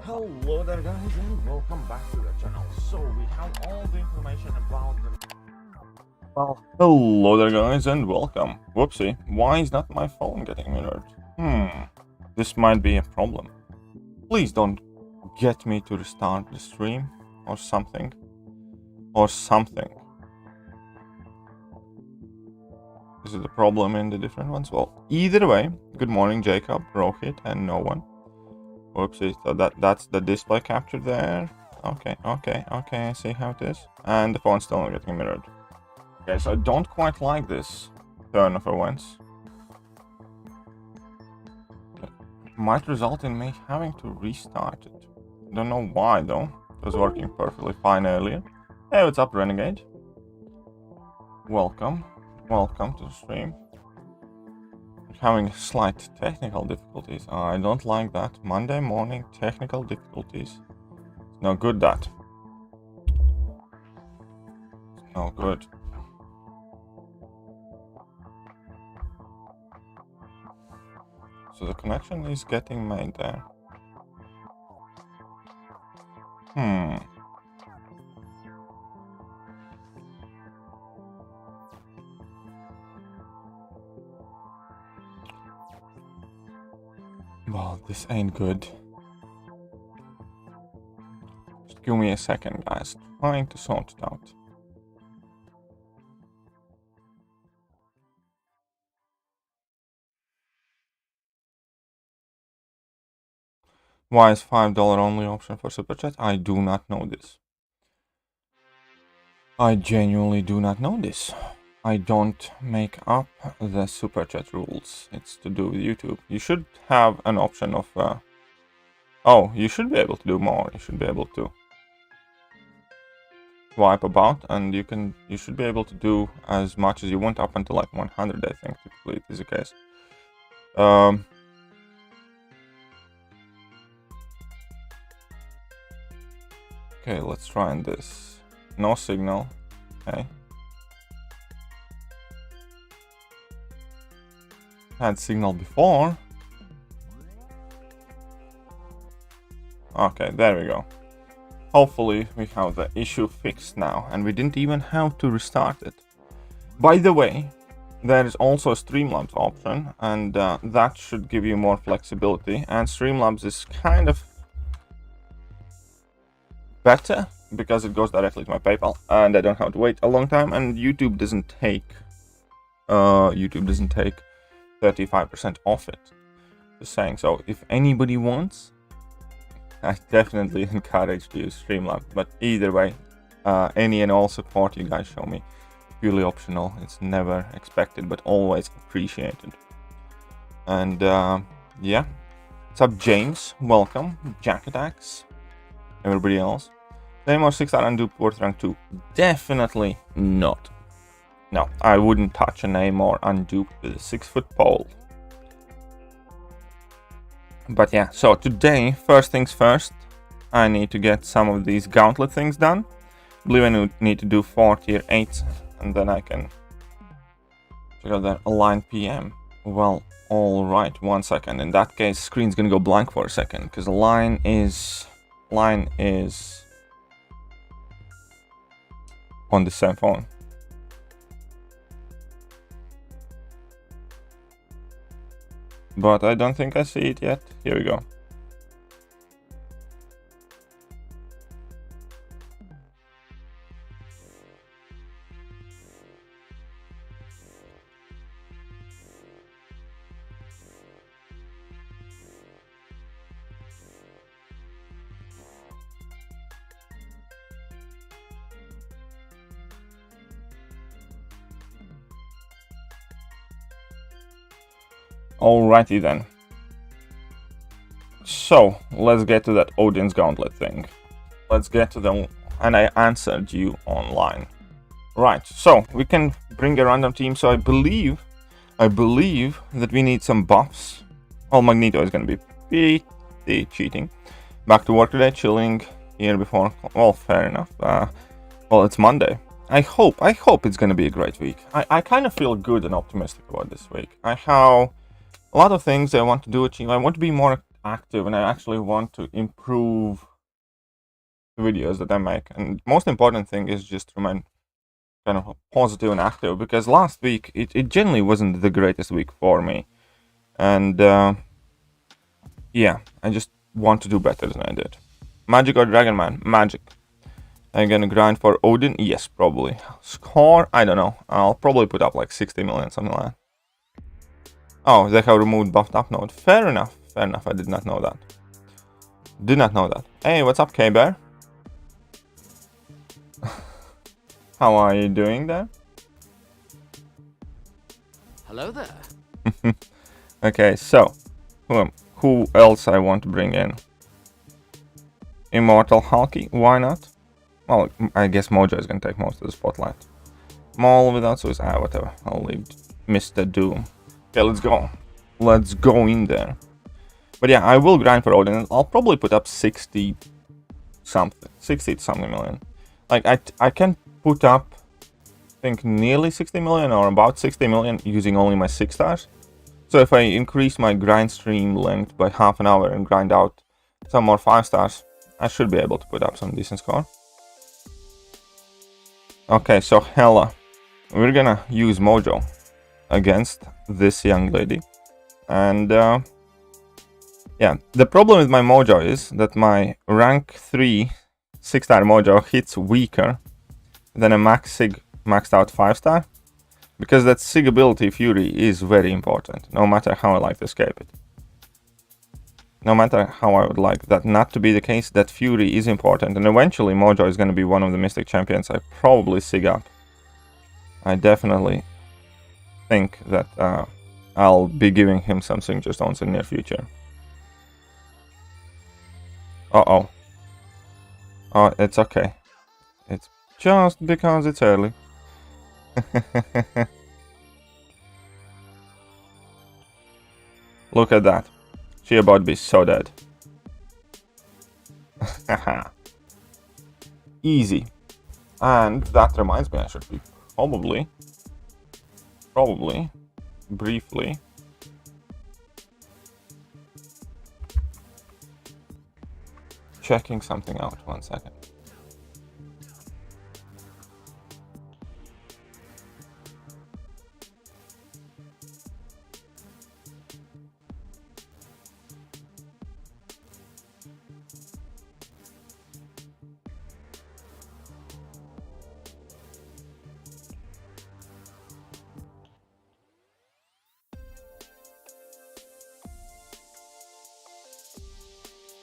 Hello there guys and welcome back to the channel. So we have all the information about the... Well, hello there guys and welcome. Whoopsie, why is not my phone getting mirrored? This might be a problem. Please don't get me to restart the stream or something. Is it a problem in the different ones? Well, either way, good morning Jacob, Rohit and no one. Whoopsie, so that's the display capture there. Okay, I see how it is. And the phone's still not getting mirrored. Okay, so I don't quite like this turn of events. It might result in me having to restart it. Don't know why though. It was working perfectly fine earlier. Hey, what's up, Renegade? Welcome to the stream. Having slight technical difficulties. I don't like that. Monday morning technical difficulties. It's no good, that. It's no good. So the connection is getting made there. Well, this ain't good. Just give me a second, guys. Trying to sort it out. Why is $5 only option for Super Chat? I do not know this. I genuinely do not know this. I don't make up the Super Chat rules. It's to do with YouTube. You should have an option of... Oh, you should be able to do more. You should be able to swipe about, and you should be able to do as much as you want up until like 100, I think, typically it is the case. Okay, let's try this. No signal. Okay. Had signal before. Okay, there we go. Hopefully we have the issue fixed now, and we didn't even have to restart it. By the way, there is also a Streamlabs option, and that should give you more flexibility, and Streamlabs is kind of better because it goes directly to my PayPal and I don't have to wait a long time, and YouTube doesn't take 35% off it. Just saying. So if anybody wants, I definitely encourage to use Streamlabs. But either way, any and all support you guys show me, purely optional. It's never expected, but always appreciated. And yeah, what's up, James? Welcome, Jack Attacks. Everybody else. Name or 6-star undupe worth rank 2? Definitely not. No, I wouldn't touch a name or undupe with a 6-foot pole. But yeah, so today, first things first, I need to get some of these Gauntlet things done. I believe I need to do 4 tier 8, and then I can check out that align PM. Well, alright, 1 second. In that case, screen's gonna go blank for a second, because line is on the same phone. But I don't think I see it yet. Here we go. Alrighty then. So, let's get to that Odin's Gauntlet thing. Let's get to them, and I answered you online. Right, so we can bring a random team. So I believe that we need some buffs. Well, Magneto is gonna be pretty cheating. Back to work today, chilling here before. Well, fair enough. Well, it's Monday. I hope it's gonna be a great week. I kind of feel good and optimistic about this week. I have a lot of things I want to do, achieve. I want to be more active and I actually want to improve the videos that I make. And most important thing is just remain kind of positive and active, because last week it generally wasn't the greatest week for me. And yeah, I just want to do better than I did. Magic or Dragon Man? Magic. I'm gonna grind for Odin? Yes, probably. Score? I don't know. I'll probably put up like 60 million, something like that. Oh, they have removed buffed up node. Fair enough. Fair enough. I did not know that. Did not know that. Hey, what's up, K-Bear? How are you doing there? Hello there. Okay, so who else I want to bring in? Immortal Hulky? Why not? Well, I guess Mojo is gonna take most of the spotlight. Maul without suicide, whatever. I'll leave Mr. Doom. Okay, let's go. Let's go in there. But yeah, I will grind for Odin. I'll probably put up 60 something, 60 something million. Like I can put up, I think, nearly 60 million or about 60 million using only my 6 stars. So if I increase my grind stream length by half an hour and grind out some more 5 stars, I should be able to put up some decent score. Okay, so Hella, we're gonna use Mojo against this young lady. And yeah, the problem with my Mojo is that my rank 3 6-star Mojo hits weaker than a maxed out 5-star, because that sig ability Fury is very important, no matter how I like to escape it. No matter how I would like that not to be the case, that Fury is important, and eventually Mojo is going to be one of the Mystic champions I probably sig up. I definitely think that I'll be giving him some signature stones in the near future. Uh-oh. Oh, it's okay. It's just because it's early. Look at that. She about to be so dead. Easy. And that reminds me, I should be probably, briefly, checking something out. 1 second.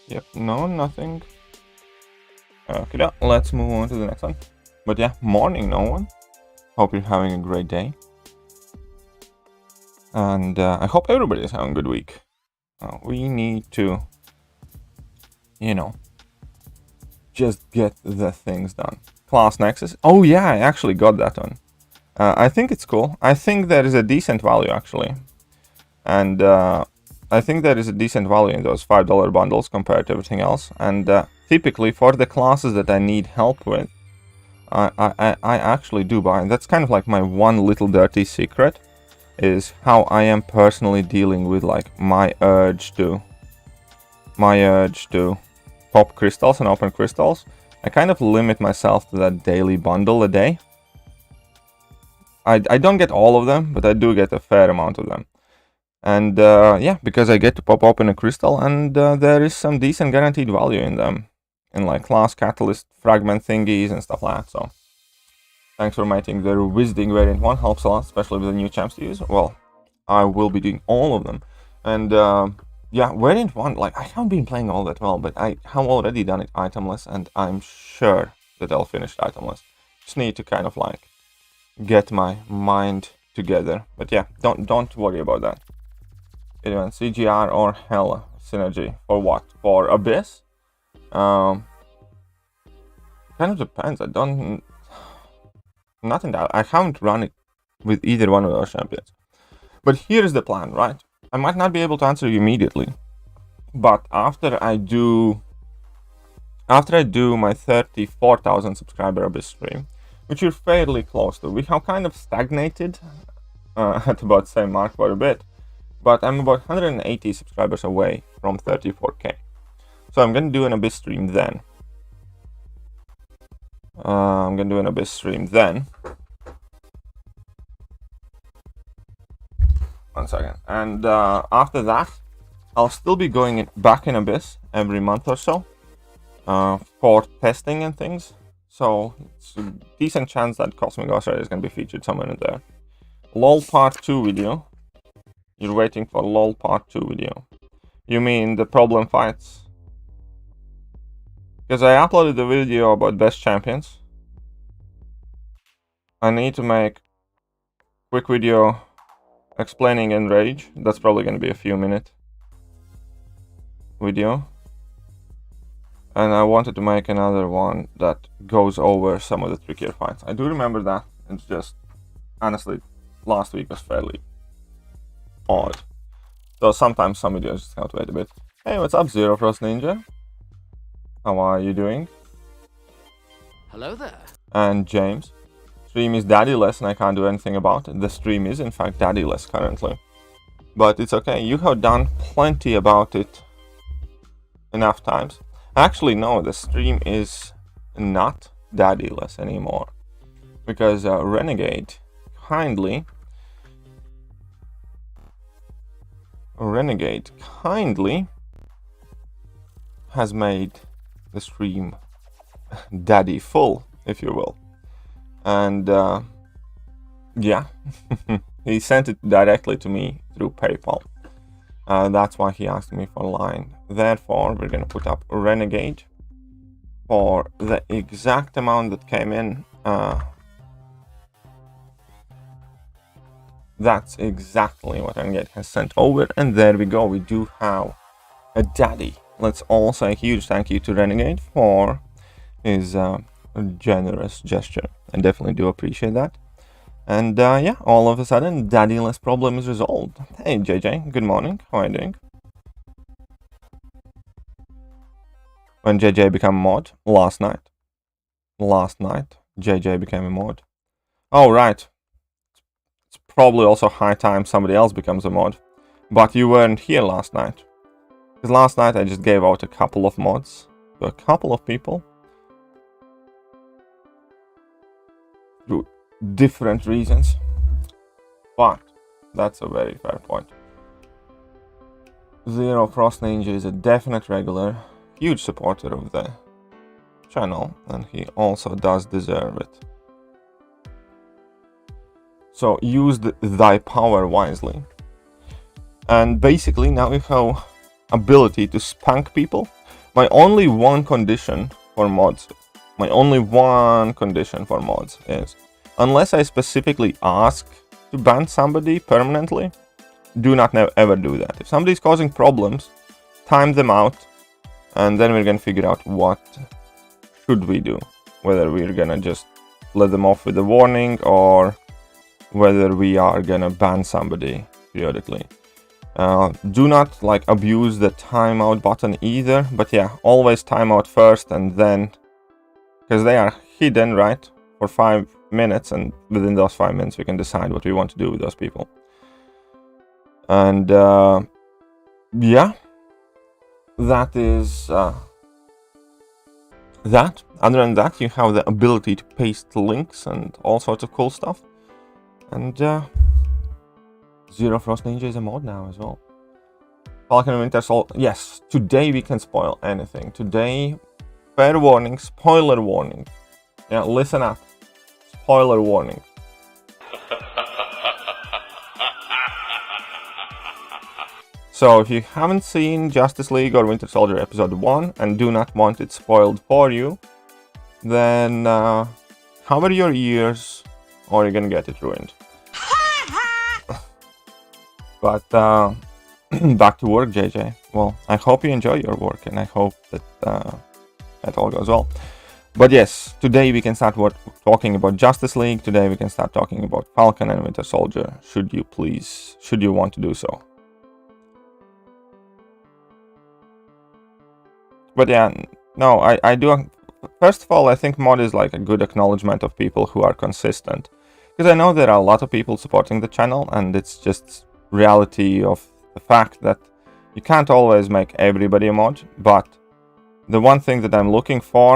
Yep, no, nothing. Okay, let's move on to the next one. But yeah, morning, no one. Hope you're having a great day. And I hope everybody is having a good week. We need to, you know, just get the things done. Class Nexus. Oh yeah, I actually got that one. I think it's cool. I think there is a decent value actually. And I think there is a decent value in those $5 bundles compared to everything else. And typically for the classes that I need help with, I actually do buy. And that's kind of like my one little dirty secret, is how I am personally dealing with like my urge to pop crystals and open crystals. I kind of limit myself to that daily bundle a day. I don't get all of them, but I do get a fair amount of them. And yeah, because I get to pop open a crystal, and there is some decent guaranteed value in them, in like class catalyst fragment thingies and stuff like that. So thanks for making the revisiting variant 1, helps a lot, especially with the new champs to use. Well, I will be doing all of them. And yeah, variant 1, like I haven't been playing all that well, but I have already done it itemless, and I'm sure that I'll finish it itemless. Just need to kind of like get my mind together. But yeah, don't worry about that. Anyone, CGR or Hell synergy for what? For Abyss? Kind of depends. I don't. Nothing that I haven't run it with either one of those champions. But here's the plan, right? I might not be able to answer you immediately, but after I do my 34,000 subscriber Abyss stream, which we're fairly close to, we have kind of stagnated at about the same mark for a bit. but I'm about 180 subscribers away from 34k. So I'm gonna do an Abyss stream then. One second. And after that, I'll still be going back in Abyss every month or so for testing and things. So it's a decent chance that Cosmic Ghost Rider is going to be featured somewhere in there. LOL Part 2 video. You're waiting for LOL Part 2 video. You mean the problem fights? Because I uploaded the video about best champions. I need to make a quick video explaining Enrage. That's probably going to be a few minute video. And I wanted to make another one that goes over some of the trickier fights. I do remember that. It's just, honestly, last week was fairly odd. So sometimes some videos just have to wait a bit. Hey, what's up, Zero Frost Ninja? How are you doing? Hello there. And James. Stream is daddyless and I can't do anything about it. The stream is in fact daddyless currently. But it's okay. You have done plenty about it enough times. Actually, no, the stream is not daddyless anymore. Because Renegade kindly has made the stream daddy full, if you will. And yeah, he sent it directly to me through PayPal. That's why he asked me for a line. Therefore, we're gonna put up Renegade for the exact amount that came in. That's exactly what Renegade has sent over, and there we go. We do have a daddy. Let's all say a huge thank you to Renegade for his generous gesture. I definitely do appreciate that. And yeah, all of a sudden, daddyless problem is resolved. Hey JJ, good morning. How are you doing? When JJ became a mod? Last night, JJ became a mod. Oh, right. It's probably also high time somebody else becomes a mod. But you weren't here last night. Because last night I just gave out a couple of mods to a couple of people. Through different reasons. But that's a very fair point. Zero Frost Ninja is a definite regular, huge supporter of the channel, and he also does deserve it. So use thy power wisely. And basically now you have ability to spank people. My only one condition for mods is, unless I specifically ask to ban somebody permanently, do not ever do that. If somebody's causing problems, time them out, and then we're gonna figure out what should we do. Whether we're gonna just let them off with a warning, or whether we are gonna ban somebody periodically. Do not like abuse the timeout button either, but yeah, always timeout first, and then, because they are hidden, right, for 5 minutes, and within those 5 minutes we can decide what we want to do with those people. And yeah, that is that. Other than that, you have the ability to paste links and all sorts of cool stuff. And Zero Frost Ninja is a mod now as well. Falcon and Winter Soldier. Yes, today we can spoil anything. Today, fair warning, spoiler warning. Yeah, listen up. Spoiler warning. So if you haven't seen Justice League or Winter Soldier episode 1 and do not want it spoiled for you, then cover your ears or you're gonna get it ruined. But back to work, JJ. Well, I hope you enjoy your work, and I hope that that all goes well. But yes, today we can start talking about Justice League. Today we can start talking about Falcon and Winter Soldier. Should you want to do so? But yeah, no, I do. First of all, I think mod is like a good acknowledgement of people who are consistent. Because I know there are a lot of people supporting the channel, and it's just reality of the fact that you can't always make everybody a mod, but the one thing that I'm looking for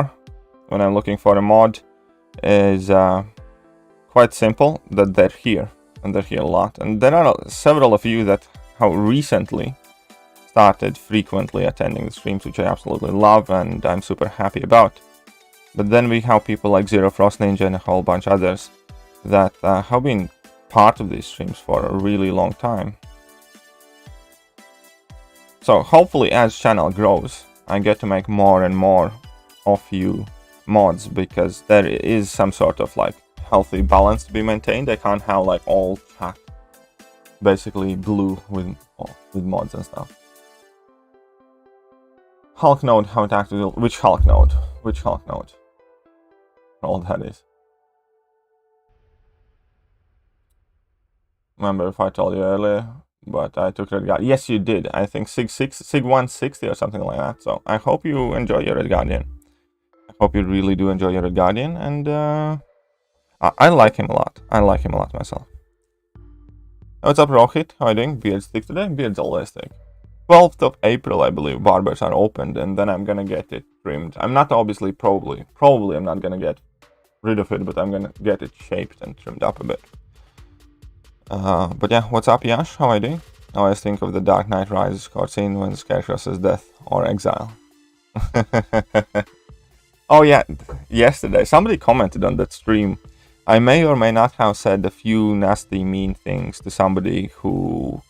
when I'm looking for a mod is quite simple, that they're here, and they're here a lot. And there are several of you that have recently started frequently attending the streams, which I absolutely love and I'm super happy about. But then we have people like Zero Frost Ninja and a whole bunch others that have been part of these streams for a really long time. So hopefully as channel grows, I get to make more and more of you mods, because there is some sort of like healthy balance to be maintained. I can't have like all chat basically blue with mods and stuff. Hulk node, how it activated? Which Hulk node? Which Hulk node? All that is. Remember if I told you earlier, but I took Red Guardian. Yes, you did. I think Sig 160 or something like that. So I hope you enjoy your Red Guardian. I hope you really do enjoy your Red Guardian, and I like him a lot. I like him a lot myself. What's up, Rohit? How are you doing? Beard's thick today? Beard's always thick. 12th of April, I believe, barbers are opened, and then I'm gonna get it trimmed. I'm not obviously, probably I'm not gonna get rid of it, but I'm gonna get it shaped and trimmed up a bit. But yeah, what's up, Yash? How are you doing? I always think of the Dark Knight Rises cutscene when Scarecrow says death or exile. Oh yeah, yesterday somebody commented on that stream. I may or may not have said a few nasty, mean things to somebody who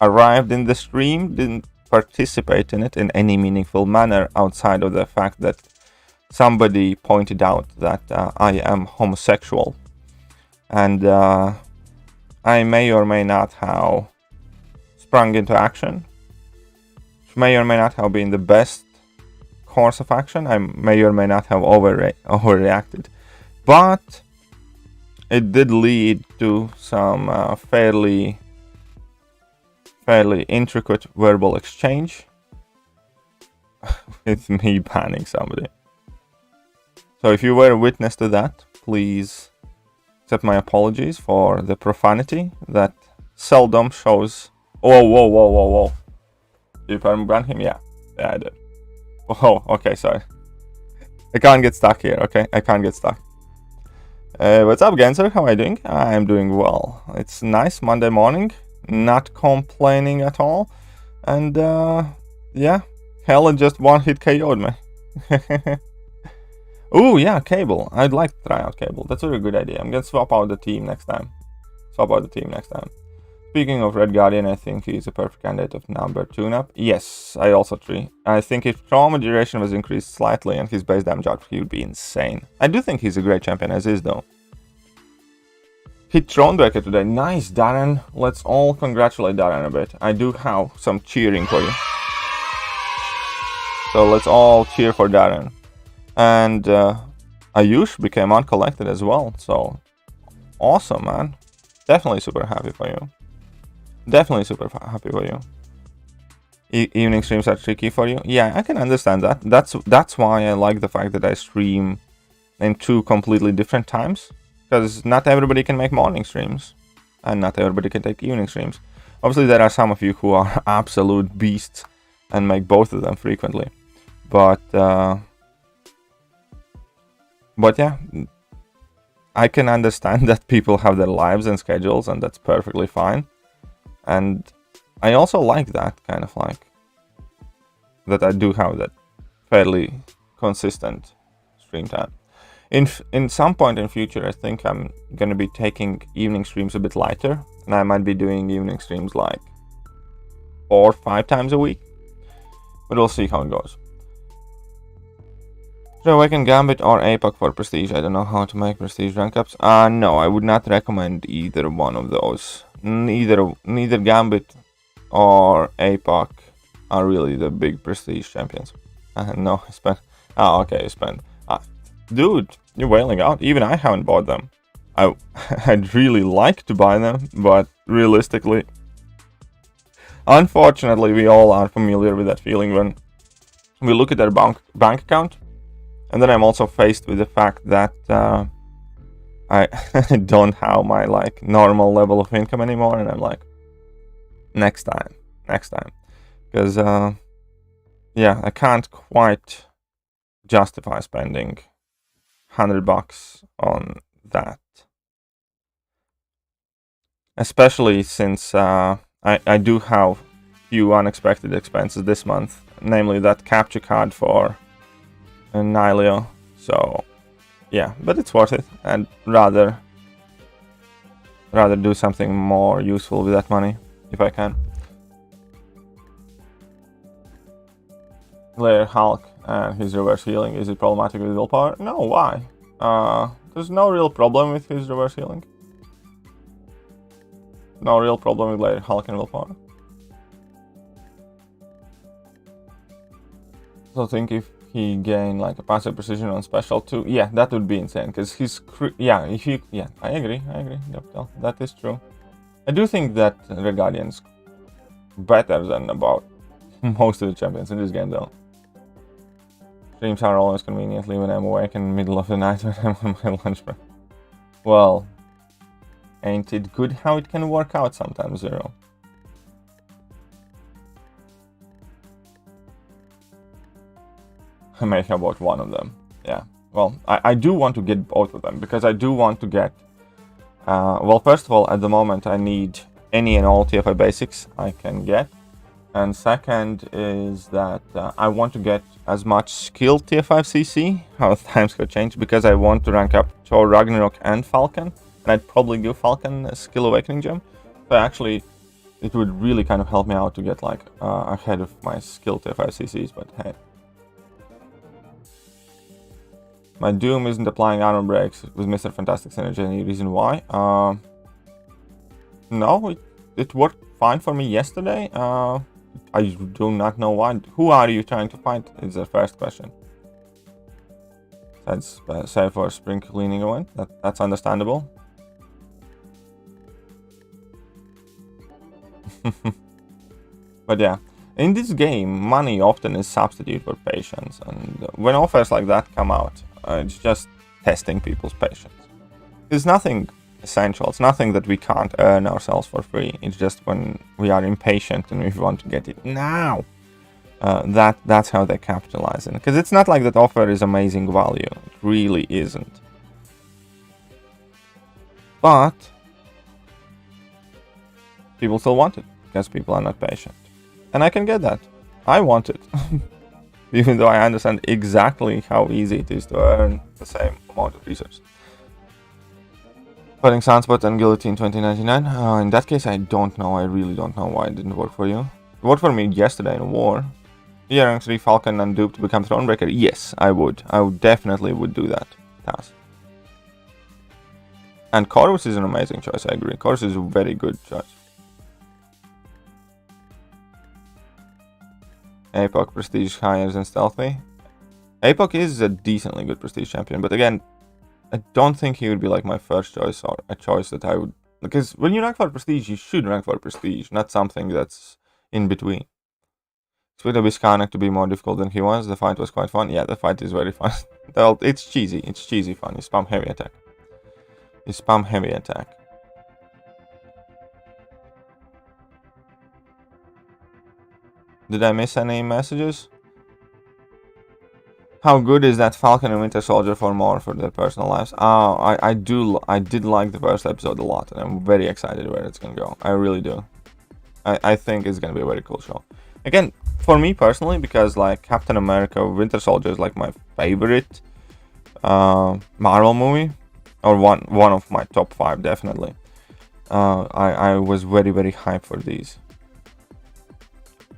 arrived in the stream, didn't participate in it in any meaningful manner outside of the fact that somebody pointed out that I am homosexual. And I may or may not have sprung into action, which may or may not have been the best course of action. I may or may not have overreacted, but it did lead to some fairly intricate verbal exchange with me banning somebody. So if you were a witness to that, please accept my apologies for the profanity that seldom shows. Whoa. Did you ban him? Yeah, I did. Oh, okay, sorry. I can't get stuck here, okay? I can't get stuck. What's up, Genser? How are you doing? I'm doing well. It's nice Monday morning. Not complaining at all. And, yeah. Helen just one-hit KO'd me. Ooh, yeah, Cable. I'd like to try out Cable. That's a really good idea. I'm gonna swap out the team next time. Speaking of Red Guardian, I think he's a perfect candidate of number tune-up. Yes, I also agree. I think if trauma duration was increased slightly and his base damage output, he would be insane. I do think he's a great champion as is, though. Hit Thronebreaker today. Nice, Darren. Let's all congratulate Darren a bit. I do have some cheering for you. So let's all cheer for Darren. And Ayush became uncollected as well. So awesome, man. Definitely super happy for you. Evening streams are tricky for you. Yeah, I can understand that. That's why I like the fact that I stream in 2 completely different times. Because not everybody can make morning streams. And not everybody can take evening streams. Obviously, there are some of you who are absolute beasts and make both of them frequently. But yeah, I can understand that people have their lives and schedules, and that's perfectly fine. And I also like that, kind of like, that I do have that fairly consistent stream time. In some point in future, I think I'm going to be taking evening streams a bit lighter, and I might be doing evening streams like 4 or 5 times a week, but we'll see how it goes. Should I awaken Gambit or APOC for Prestige? I don't know how to make Prestige rank ups. No, I would not recommend either one of those. Neither Gambit or APOC are really the big Prestige champions. No, I spent... Oh, okay, I spent... dude, you're wailing out. Even I haven't bought them. I'd really like to buy them, but realistically... Unfortunately, we all are familiar with that feeling when we look at their bank account. And then I'm also faced with the fact that I don't have my like normal level of income anymore, and I'm like, next time. next time. Because, yeah, I can't quite justify spending $100 on that. Especially since I do have few unexpected expenses this month, namely that capture card for Nihilio. So yeah, but it's worth it. I'd rather do something more useful with that money if I can. Layer Hulk and his reverse healing, is it problematic with willpower? No, why? There's no real problem with his reverse healing. No real problem with Layer Hulk and willpower. So think if he gained like a passive precision on special too, yeah, that would be insane. Because he's yeah, if you I agree. Yep, that is true. I do think that Red Guardian's better than about most of the champions in this game though. Streams are always conveniently when I'm awake in the middle of the night when I'm on my lunch break. Well, ain't it good how it can work out sometimes, Zero? I may have bought one of them. Yeah. Well, I do want to get both of them because I do want to get... well, first of all, at the moment, I need any and all TFI basics I can get. And second is that I want to get as much skilled TF5 CC, how times have changed, because I want to rank up Thor, Ragnarok, and Falcon. And I'd probably give Falcon a Skill Awakening gem. So actually, it would really kind of help me out to get like ahead of my skilled TF5 CCs, but hey. My Doom isn't applying armor breaks with Mr. Fantastic Synergy. Any reason why? No, it worked fine for me yesterday. I do not know why. Who are you trying to fight? Is the first question. That's say for spring cleaning event. That's understandable. But yeah, in this game, money often is substitute for patience, and when offers like that come out, it's just testing people's patience. It's nothing essential. It's nothing that we can't earn ourselves for free. It's just when we are impatient and we want to get it now. That's how they capitalize on it. Because it's not like that offer is amazing value. It really isn't. But people still want it because people are not patient. And I can get that. I want it. Even though I understand exactly how easy it is to earn the same amount of resources. Putting Sunspot and Guillotine 2099. In that case, I don't know. I really don't know why it didn't work for you. It worked for me yesterday in War. Yeah, rank 3 Falcon and Dupe to become Thronebreaker. Yes, I would. I would definitely do that task. And Chorus is an amazing choice, I agree. Chorus is a very good choice. APOC Prestige higher than Stealthy. APOC is a decently good Prestige champion, but again, I don't think he would be like my first choice or a choice that I would... Because when you rank for Prestige, you should rank for Prestige, not something that's in between. Sweet Abysscanic to be more difficult than he was. The fight was quite fun. Yeah, the fight is very fun. Well, it's cheesy. It's cheesy fun. You spam heavy attack. You spam heavy attack. Did I miss any messages? How good is that Falcon and Winter Soldier for more for their personal lives? I did like the first episode a lot, and I'm very excited where it's gonna go. I really do. I think it's gonna be a very cool show. Again, for me personally, because like Captain America Winter Soldier is like my favorite Marvel movie, or one of my top 5 definitely. I was very hyped for these.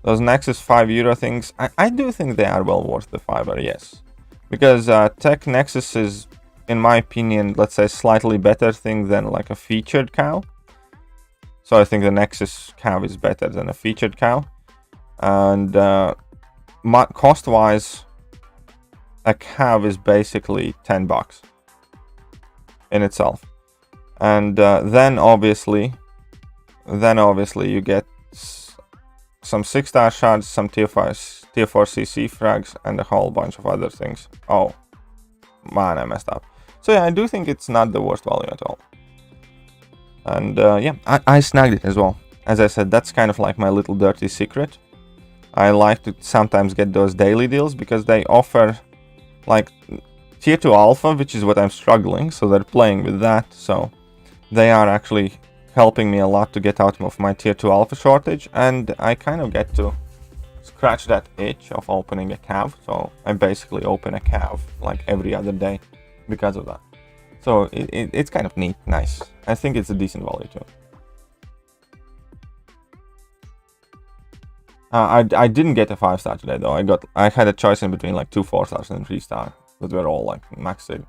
Those Nexus €5 things, I do think they are well worth the $5, yes. Because Tech Nexus is, in my opinion, let's say slightly better thing than like a featured cow. So I think the Nexus cow is better than a featured cow. And cost-wise, a cow is basically $10 in itself. And then obviously you get some 6-star shards, some tier 4 CC frags, and a whole bunch of other things. Oh, man, I messed up. So yeah, I do think it's not the worst value at all. And yeah, I snagged it as well. as I said, that's kind of like my little dirty secret. I like to sometimes get those daily deals because they offer like tier 2 alpha, which is what I'm struggling, so they're playing with that. So they are actually helping me a lot to get out of my tier 2 alpha shortage, and I kind of get to scratch that itch of opening a cav. So I basically open a cav like every other day because of that. So it's kind of neat, nice. I think it's a decent value too. I didn't get a 5-star today though. I had a choice in between like 2 4-stars and 3-star, but we're all like max sig.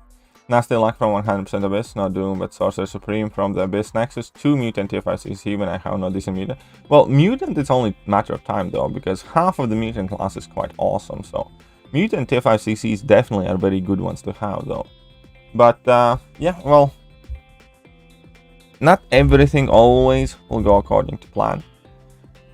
Nasty luck from 100% Abyss, no Doom, but Sorcerer Supreme from the Abyss Nexus, 2 Mutant tier 5 CC when I have no decent Mutant. Well, Mutant it's only a matter of time though, because half of the Mutant class is quite awesome, so Mutant tier 5 CCs definitely are very good ones to have though. But yeah, well, not everything always will go according to plan.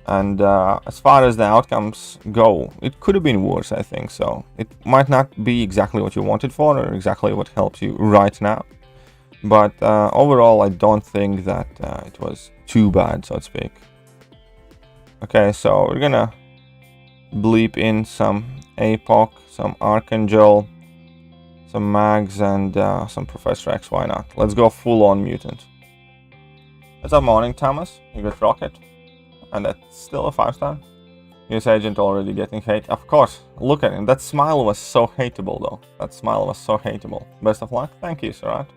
And as far as the outcomes go, it could have been worse, I think. So it might not be exactly what you wanted for or exactly what helps you right now. But overall, I don't think that it was too bad, so to speak. Okay, so we're gonna bleep in some APOC, some Archangel, some Mags, and some Professor X. Why not? Let's go full on Mutant. What's up, morning, Thomas? You got Rocket? And that's still a 5-star. US Agent already getting hate. Of course, look at him. That smile was so hateable though. That smile was so hateable. Best of luck. Thank you, Sarat.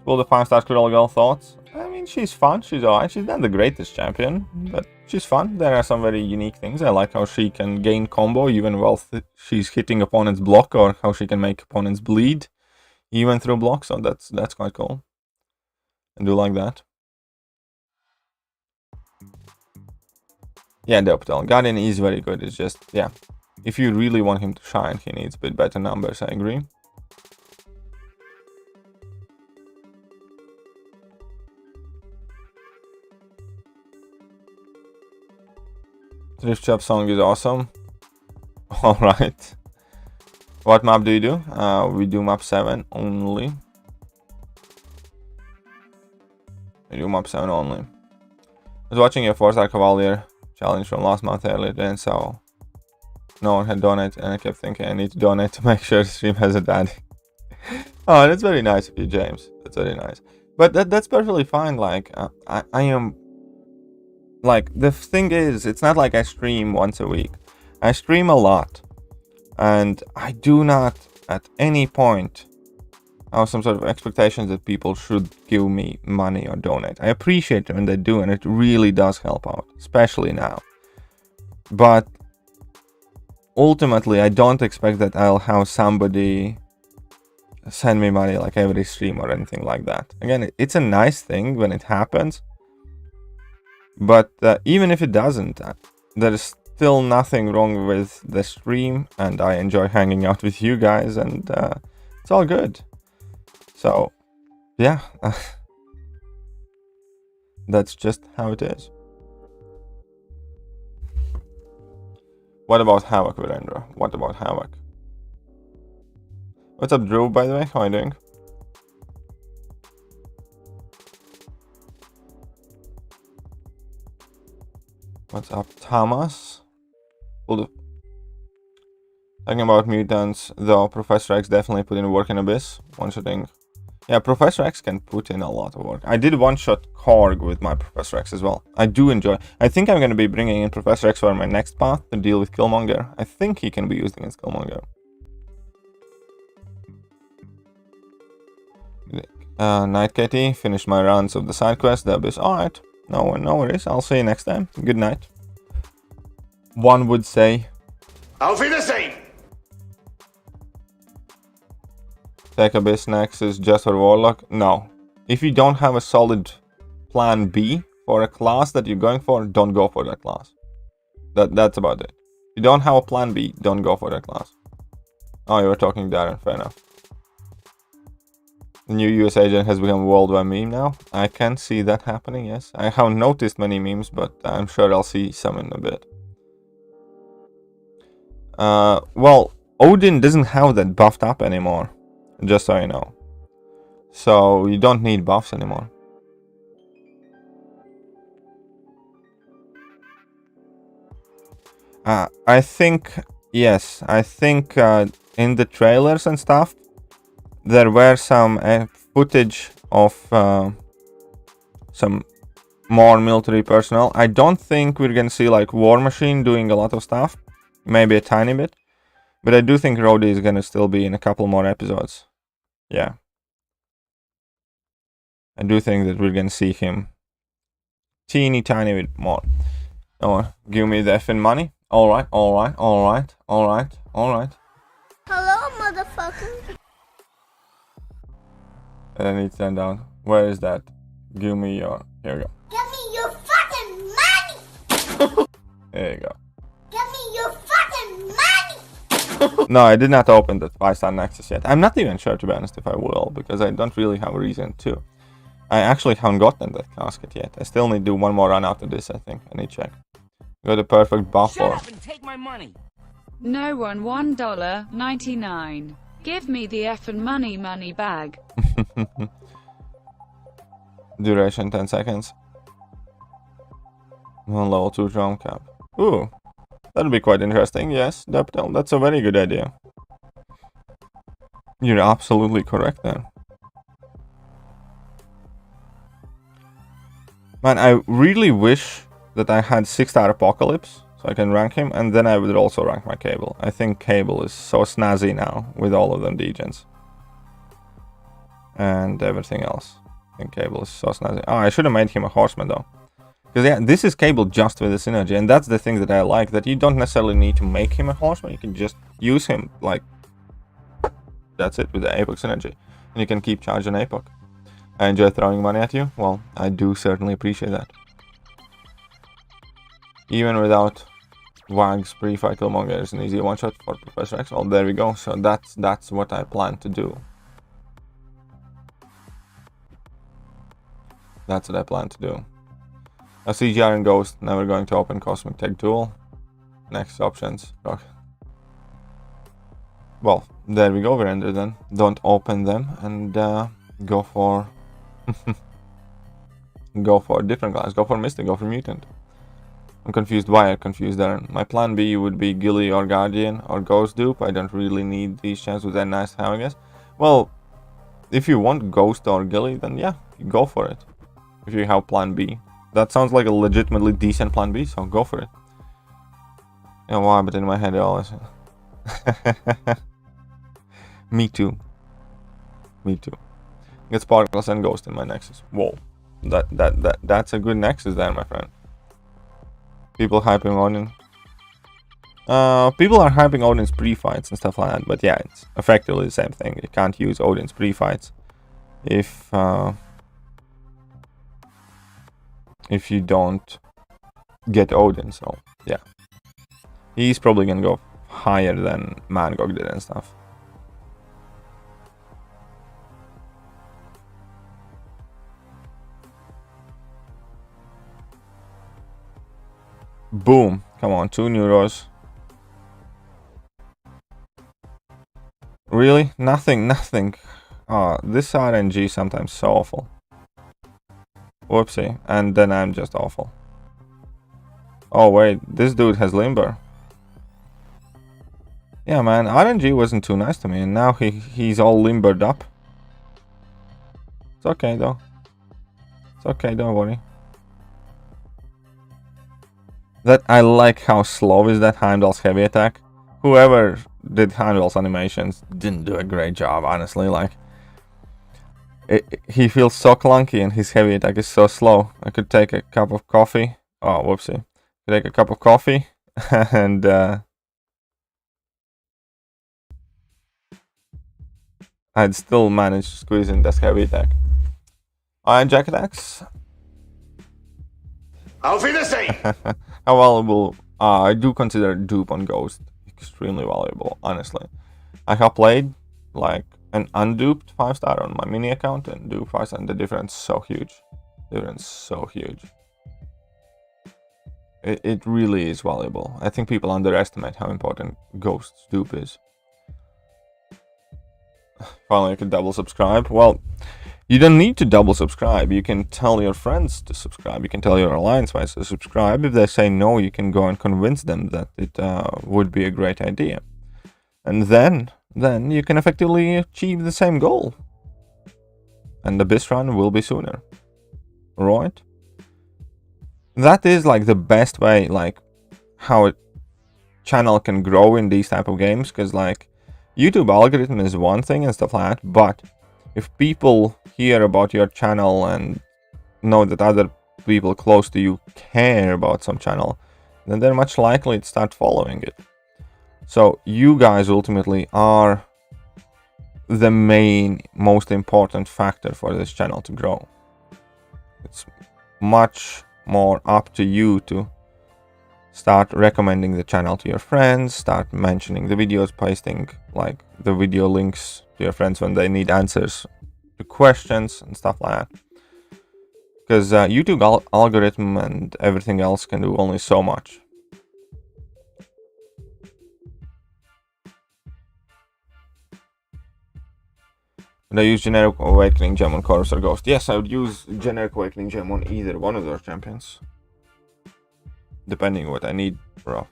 Will the 5-star Squirrel Girl thoughts? I mean, she's fun. She's alright. She's not the greatest champion, but she's fun. There are some very unique things. I like how she can gain combo even while she's hitting opponent's block, or how she can make opponents bleed even through block. So that's quite cool. I do like that. Yeah, the Apathetic God is very good. It's just, yeah, if you really want him to shine, he needs a bit better numbers, I agree. Thrift Shop song is awesome. Alright. What map do you do? We do map 7 only. We do map 7 only. I was watching your 4-star Cavalier challenge from last month earlier, then so no one had donated, and I kept thinking I need to donate to make sure the stream has a daddy. Oh, that's very nice of you, James. That's very nice. But that's perfectly fine. Like I am, like, the thing is, it's not like I stream once a week. I stream a lot, and I do not at any point have some sort of expectations that people should give me money or donate. I appreciate it when they do, and it really does help out, especially now. But ultimately, I don't expect that I'll have somebody send me money like every stream or anything like that. Again, it's a nice thing when it happens, but even if it doesn't, there is still nothing wrong with the stream, and I enjoy hanging out with you guys, and it's all good. So, yeah, that's just how it is. What about Havoc, Virendra? What about Havoc? What's up, Drew, by the way? How are you doing? What's up, Thomas? Talking about mutants, though, Professor X definitely put in work in Abyss. One-shotting. Yeah, Professor X can put in a lot of work. I did one-shot Korg with my Professor X as well. I do enjoy. I think I'm going to be bringing in Professor X for my next path to deal with Killmonger. I think he can be used against Killmonger. Night, Katie. Finished my rounds of the side quest. The Abyss. Alright. No worries. I'll see you next time. Good night. One would say. Auf Wiedersehen! Take Abyss Nexus just for Warlock? No. If you don't have a solid plan B for a class that you're going for, don't go for that class. That's about it. If you don't have a plan B, don't go for that class. Oh, you were talking Darren, fair enough. The new US Agent has become a worldwide meme now. I can see that happening, yes. I haven't noticed many memes, but I'm sure I'll see some in a bit. Well, Odin doesn't have that buffed up anymore. Just so you know. So you don't need buffs anymore. I think, yes, I think in the trailers and stuff, there were some footage of some more military personnel. I don't think we're gonna see like War Machine doing a lot of stuff, maybe a tiny bit, but I do think Rhodey is gonna still be in a couple more episodes. Yeah. I do think that we're gonna see him teeny tiny bit more. Oh, give me the effing money. Alright, alright, alright, alright, alright. Hello, motherfucker. And then it's turned down. Where is that? Give me your... Here we go. Give me your fucking money. There you go. Give me your fucking money. No, I did not open the 5-star Nexus yet. I'm not even sure, to be honest, if I will, because I don't really have a reason to. I actually haven't gotten that casket yet. I still need to do one more run after this, I think. I need to check. Got a perfect buff for... Shut up and take my money. No one $1.99. Give me the effing money bag. Duration 10 seconds. One level 2 drum cap. Ooh, that'll be quite interesting. Yes, that's a very good idea. You're absolutely correct there. Man, I really wish that I had 6-star Apocalypse so I can rank him, and then I would also rank my Cable. I think Cable is so snazzy now with all of them degens. And everything else. I think Cable is so snazzy. Oh, I should have made him a Horseman though. Because yeah, this is Cable just with the synergy, and that's the thing that I like, that you don't necessarily need to make him a Horseman, you can just use him like... That's it, with the APOC synergy. And you can keep charging APOC. I enjoy throwing money at you. Well, I do certainly appreciate that. Even without Wag's pre-fight Killmonger is an easy one-shot for Professor X. Well, there we go. So that's what I plan to do. That's what I plan to do. A CGR and Ghost, never going to open Cosmic Tech Tool. Next options. Okay. Well, there we go, Virender then. Don't open them and go for... go for a different class. Go for Mystic, go for Mutant. I'm confused why I'm confused there. My plan B would be Gilly or Guardian or Ghost dupe. I don't really need these chances. They're nice to have, I guess. Well, if you want Ghost or Gilly, then yeah, you go for it. If you have plan B. That sounds like a legitimately decent plan B, so go for it. Yeah, why? But in my head, it always... Me too. Me too. Get Sparkles and Ghost in my Nexus. Whoa. That's a good Nexus there, my friend. People hyping Odin. People are hyping Odin's pre-fights and stuff like that, but yeah, it's effectively the same thing. You can't use Odin's pre-fights if you don't get Odin, so yeah. He's probably gonna go higher than MCOC did and stuff. Boom. Come on, 2 neuros. Really? Nothing. Oh, this RNG sometimes so awful. Whoopsie. And then I'm just awful. Oh wait, this dude has limber. Yeah man, RNG wasn't too nice to me, and now he's all limbered up. It's okay though. It's okay, don't worry. That I like how slow is that Heimdall's heavy attack. Whoever did Heimdall's animations didn't do a great job, honestly. Like, he feels so clunky and his heavy attack is so slow. I could take a cup of coffee. Oh, whoopsie. Take a cup of coffee and I'd still manage to squeeze in this heavy attack. Alright, Jack attacks. Auf Wiedersehen! How valuable? I do consider dupe on Ghost extremely valuable, honestly. I have played like an unduped 5-star on my mini account and dupe 5-star, and the difference is so huge. It really is valuable. I think people underestimate how important Ghost's dupe is. Finally, I could double subscribe. Well, You don't need to double subscribe. You can tell your friends to subscribe. You can tell your alliance mates to subscribe. If they say no, you can go and convince them that it would be a great idea. And then you can effectively achieve the same goal. And the BIS run will be sooner. Right? That is like the best way, like how a channel can grow in these type of games, because like YouTube algorithm is one thing and stuff like that, but if people hear about your channel and know that other people close to you care about some channel, then they're much likely to start following it. So you guys ultimately are the most important factor for this channel to grow. It's much more up to you to start recommending the channel to your friends, start mentioning the videos, pasting like the video links to your friends when they need answers to questions and stuff like that. Because YouTube algorithm and everything else can do only so much. Would I use generic awakening gem on Chorus or Ghost? Yes, I would use generic awakening gem on either one of those champions. Depending what I need, bro.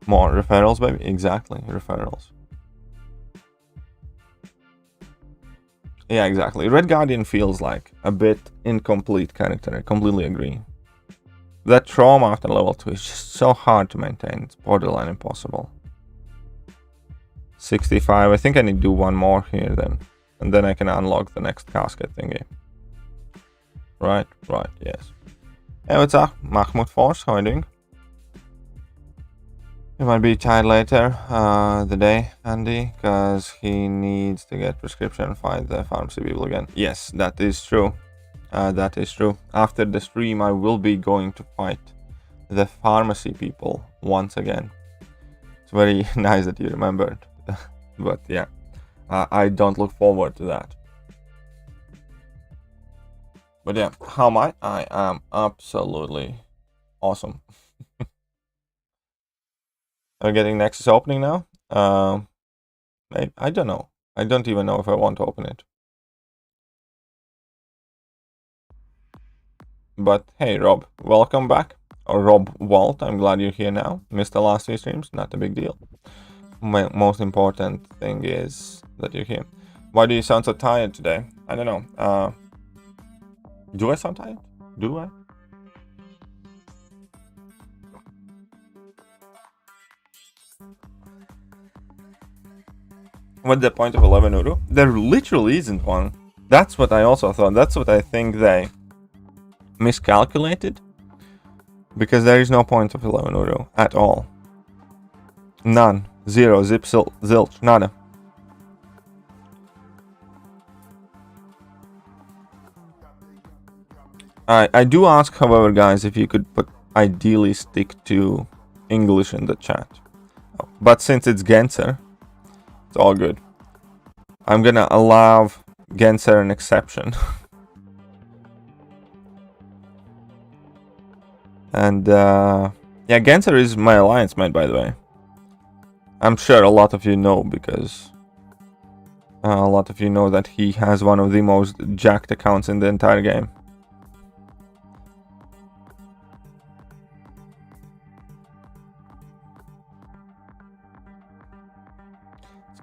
More referrals, baby. Exactly, referrals. Yeah, exactly. Red Guardian feels like a bit incomplete character. I completely agree. That trauma after level 2 is just so hard to maintain. It's borderline impossible. 65. I think I need to do one more here then. And then I can unlock the next casket thingy. Right, yes. Hey, what's up? Mahmoud Force, how are you doing? He might be tired later the day, Andy, because he needs to get prescription and fight the pharmacy people again. Yes, that is true. That is true. After the stream, I will be going to fight the pharmacy people once again. It's very nice that you remembered. But yeah, I don't look forward to that. But yeah, how am I? I am absolutely awesome. Are we getting Nexus opening now? I don't know. I don't even know if I want to open it. But hey, Rob, welcome back. Or Rob Walt, I'm glad you're here now. Missed the last 2 streams, not a big deal. My most important thing is that you're here. Why do you sound so tired today? I don't know. Do I sound tired? Do I? What's the point of 11 Uru? There literally isn't one. That's what I also thought. That's what I think they miscalculated. Because there is no point of 11 Uru at all. None. Zero. Zip. Zilch. Nada. I do ask, however, guys, if you could ideally stick to English in the chat. But since it's Genser, it's all good. I'm gonna allow Genser an exception. And yeah, Genser is my alliance mate, by the way. I'm sure a lot of you know, because a lot of you know that he has one of the most jacked accounts in the entire game.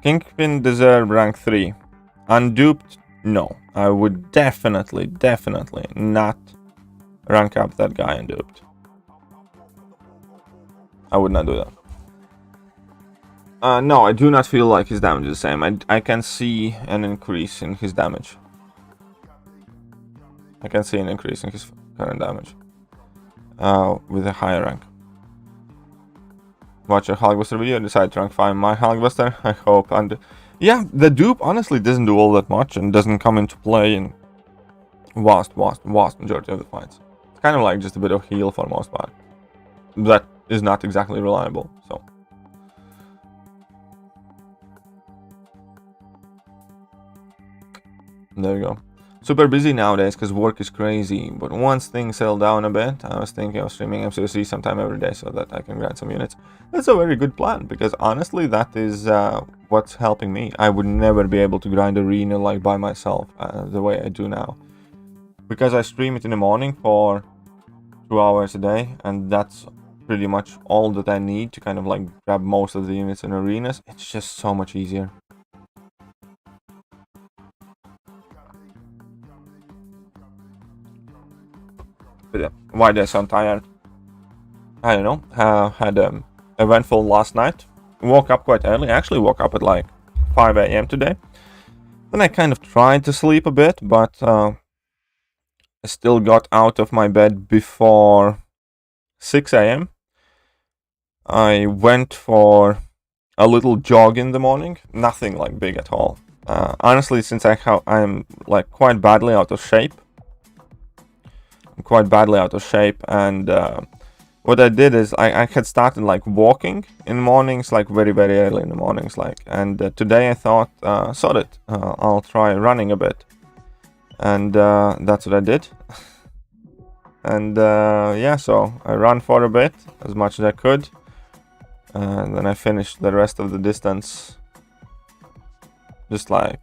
Kingpin deserve rank 3. Unduped? No. I would definitely not rank up that guy unduped. I would not do that. No, I do not feel like his damage is the same. I can see an increase in his damage. I can see an increase in his current damage. With a higher rank. Watch your Hulkbuster video, decide to rank 5 my Hulkbuster, I hope. And yeah, the dupe honestly doesn't do all that much and doesn't come into play in vast majority of the fights. It's kind of like just a bit of heal for the most part. That is not exactly reliable, so. There you go. super busy nowadays because work is crazy. But once things settle down a bit, I was thinking of streaming MCOC sometime every day so that I can grind some units. That's a very good plan because honestly, that is what's helping me. I would never be able to grind arena like by myself the way I do now, because I stream it in the morning for 2 hours a day, and that's pretty much all that I need to kind of like grab most of the units in arenas. It's just so much easier. But yeah, why they're so tired? I don't know. Had eventful last night. Woke up quite early. I actually woke up at like 5 a.m. today. Then I kind of tried to sleep a bit, but I still got out of my bed before 6 a.m. I went for a little jog in the morning. Nothing like big at all. Honestly, since I'm like quite badly out of shape. And what I did is I had started like walking in the mornings, like very early in the mornings, like. And today I thought, sod it, I'll try running a bit, and that's what I did. And yeah, so I ran for a bit, as much as I could, and then I finished the rest of the distance just like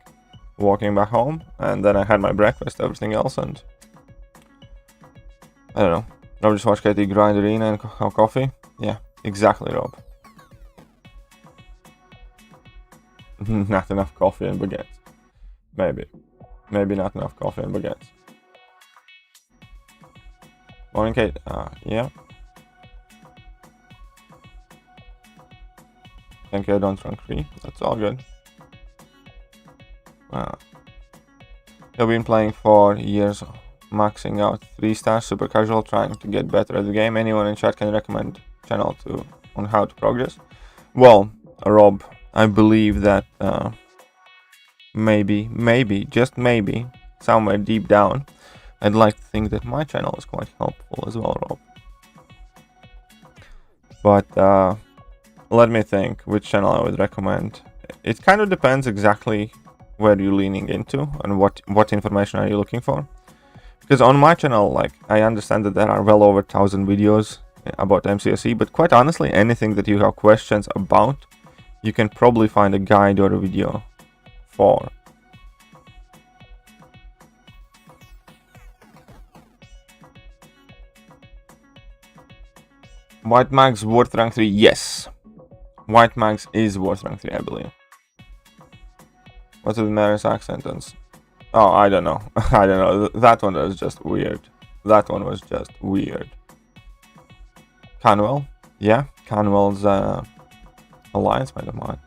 walking back home, and then I had my breakfast, everything else, and I don't know. Rob just watched Katie grind arena and have coffee. Yeah, exactly, Rob. Not enough coffee and baguettes. Maybe not enough coffee and baguettes. Morning, Kate. Yeah. Thank you, I don't drink free. That's all good. I've been playing for years, maxing out 3-star, super casual, trying to get better at the game. Anyone in chat can recommend channel on how to progress? Well, Rob, I believe that maybe, just maybe, somewhere deep down, I'd like to think that my channel is quite helpful as well, Rob. But let me think which channel I would recommend. It kind of depends exactly where you're leaning into and what information are you looking for. Because on my channel, like, I understand that there are well over 1,000 videos about MCOC, but quite honestly, anything that you have questions about, you can probably find a guide or a video for. White Mags worth rank 3? Yes. White Mags is worth rank 3, I believe. What's the mayor's accent? Oh, I don't know. I don't know. That one was just weird. Canwell? Yeah, Canwell's alliance mate of mine.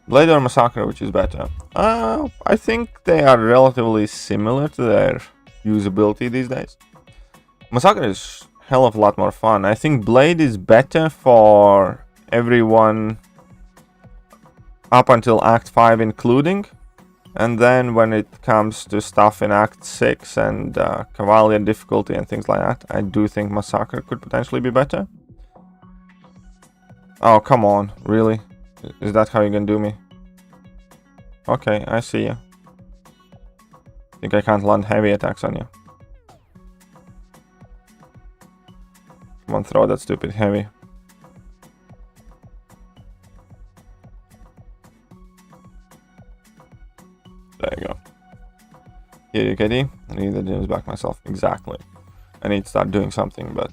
Blade or Massacre, which is better? I think they are relatively similar to their usability these days. Massacre is hell of a lot more fun. I think Blade is better for everyone up until Act 5 including. And then when it comes to stuff in Act 6 and Cavalier difficulty and things like that, I do think Massacre could potentially be better. Oh, come on. Really? Is that how you're gonna do me? Okay, I see you. Think I can't land heavy attacks on you. Come on, throw that stupid heavy. There you go. Here you Katie. I need the gyms back myself. Exactly. I need to start doing something, but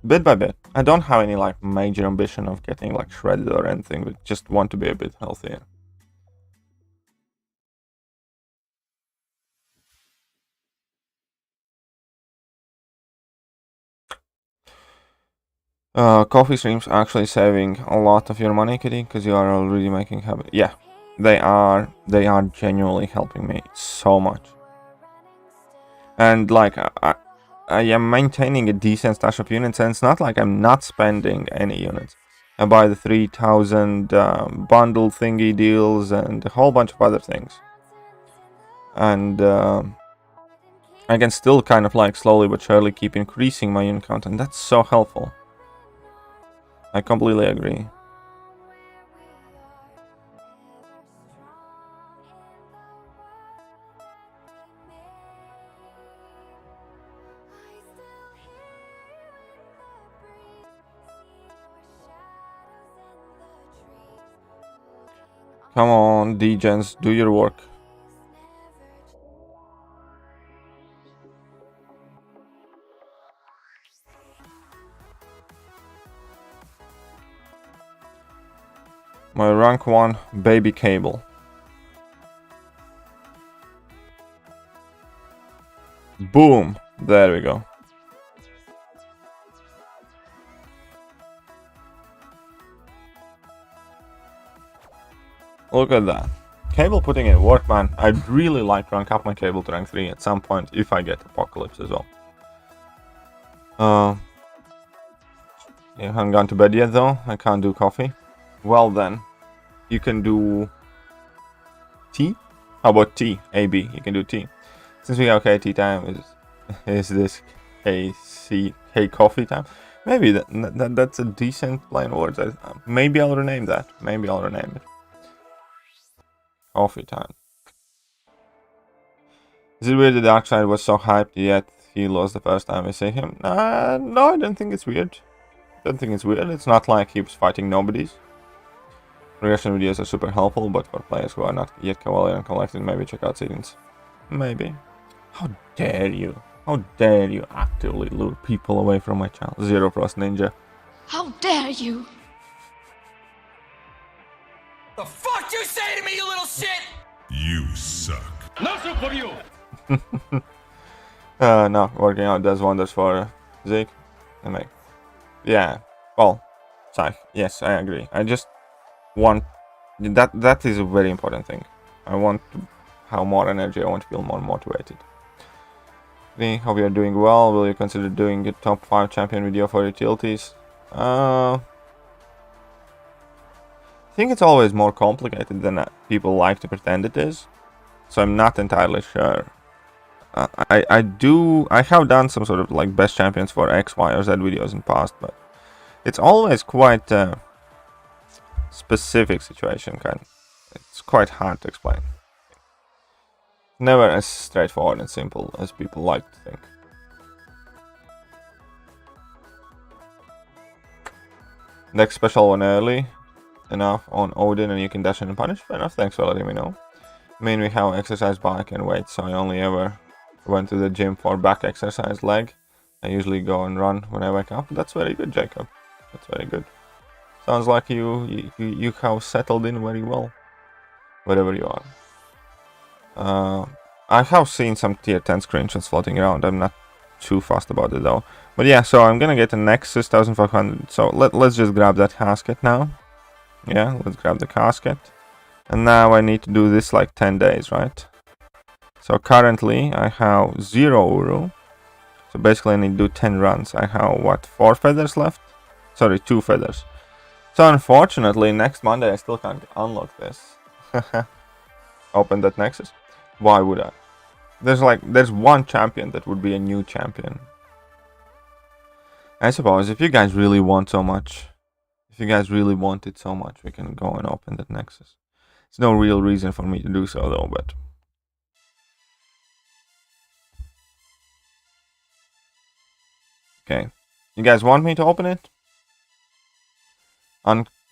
bit by bit. I don't have any like major ambition of getting like shredded or anything, but just want to be a bit healthier. Coffee streams are actually saving a lot of your money, Kitty, because you are already making habit. Yeah, they are genuinely helping me so much. And like I am maintaining a decent stash of units, and it's not like I'm not spending any units. I buy the 3,000 bundle thingy deals and a whole bunch of other things. And I can still kind of like slowly but surely keep increasing my unit count, and that's so helpful. I completely agree. Come on, degens, do your work. My rank 1 baby cable. Boom! There we go. Look at that. Cable putting in work, man. I'd really like to rank up my cable to rank 3 at some point if I get Apocalypse as well. You haven't gone to bed yet though. I can't do coffee. Well then, you can do tea? How about tea? AB, you can do tea. Since we got okay, tea time is this K coffee time? Maybe that's a decent plain words. Maybe I'll rename that. Maybe I'll rename it. Coffee time. Is it weird the Darkseid was so hyped yet he lost the first time we see him? No, I don't think it's weird. It's not like he was fighting nobodies. Regression videos are super helpful, but for players who are not yet Cavalier and collected, maybe check out settings. Maybe. How dare you? How dare you actively lure people away from my channel? Zero Frost Ninja. How dare you? The fuck you say to me, you little shit? You suck. No soup for you. No, working out does wonders for Zeke. Yeah, well, sorry. Yes, I agree. I just want that is a very important thing. I want to have more energy. I want to feel more motivated. Hope you're doing well. Will you consider doing a top 5 champion video for utilities? I think it's always more complicated than people like to pretend it is. So I'm not entirely sure. I have done some sort of like best champions for X, Y, or Z videos in the past, but it's always quite specific situation. It's quite hard to explain. Never as straightforward and simple as people like to think. Next special one early enough on Odin and you can dash in and punish. Fair enough, thanks for letting me know. I mean, we have exercise bike and weight, so I only ever went to the gym for back exercise, leg. I usually go and run when I wake up. That's very good, Jacob. That's very good. Sounds like you have settled in very well, wherever you are. I have seen some tier 10 screenshots floating around. I'm not too fussed about it though. But yeah, so I'm gonna get a Nexus 1500. So let's just grab that casket now. Yeah, let's grab the casket. And now I need to do this like 10 days, right? So currently I have 0 Uru. So basically I need to do 10 runs. I have what, 4 feathers left? Sorry, 2 feathers. So unfortunately next Monday I still can't unlock this. Open that Nexus. Why would I? There's one champion that would be a new champion. I suppose if you guys really want so much, if you guys really want it so much, we can go and open that Nexus. There's no real reason for me to do so though, but okay. You guys want me to open it?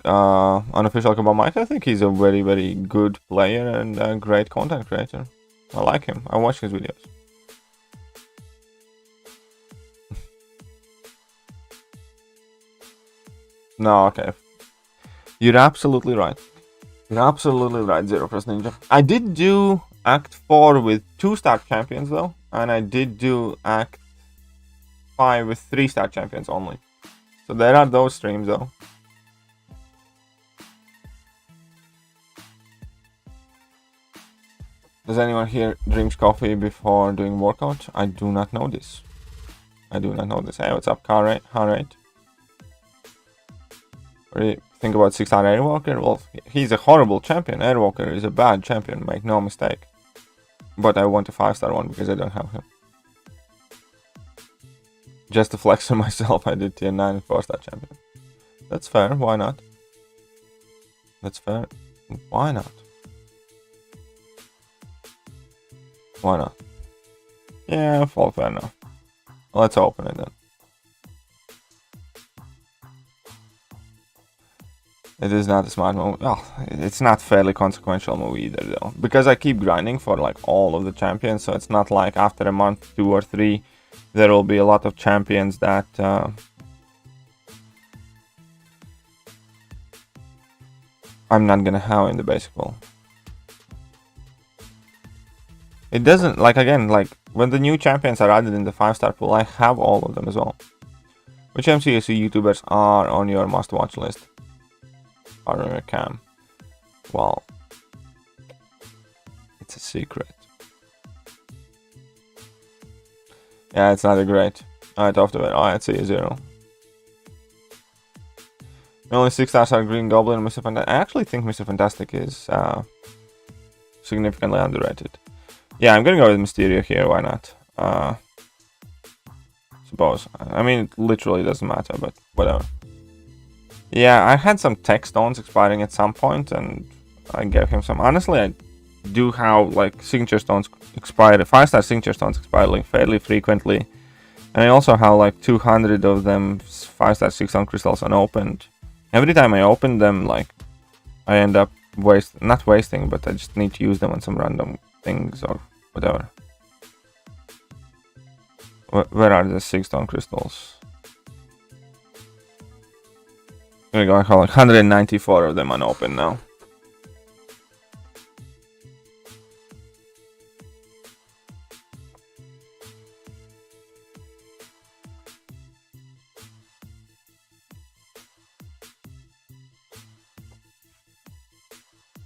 Unofficial Kabal Mike, I think he's a very, very good player and a great content creator. I like him. I watch his videos. No, okay. You're absolutely right. You're absolutely right, Zero Press Ninja. I did do Act 4 with 2-star champions though, and I did do Act 5 with 3-star champions only. So there are those streams though. Does anyone here drink coffee before doing workout? I do not know this. I do not know this. Hey, what's up, car rate? What do you think about 6-star Airwalker? Well, he's a horrible champion. Airwalker is a bad champion, make no mistake. But I want a 5-star one because I don't have him. Just to flex on myself, I did tier 9 and 4-star champion. That's fair, why not? That's fair, why not? Why not? Yeah, fall fair enough. Let's open it then. It is not a smart move. Oh, it's not fairly consequential move either, though. Because I keep grinding for, like, all of the champions, so it's not like after a month, 2 or 3, there will be a lot of champions that... I'm not gonna have in the basic pool. It doesn't, like, again, like, when the new champions are added in the 5-star pool, I have all of them as well. Which MCOC YouTubers are on your must-watch list? Or on your cam? Well, it's a secret. Yeah, it's not a great. Alright, off to it. Oh, I'd say a 0. The only 6 stars are Green Goblin and Mr. Fantastic. I actually think Mr. Fantastic is significantly underrated. Yeah, I'm gonna go with Mysterio here, why not? Suppose. I mean, it literally doesn't matter, but whatever. Yeah, I had some tech stones expiring at some point, and I gave him some. Honestly, I do have, like, signature stones expire, 5-star signature stones expiring fairly frequently. And I also have, like, 200 of them 5-star 6-stone crystals unopened. Every time I open them, like, I end up not wasting, but I just need to use them on some random things or whatever. Where are the 6-stone crystals? There we go, I have like 194 of them unopened now.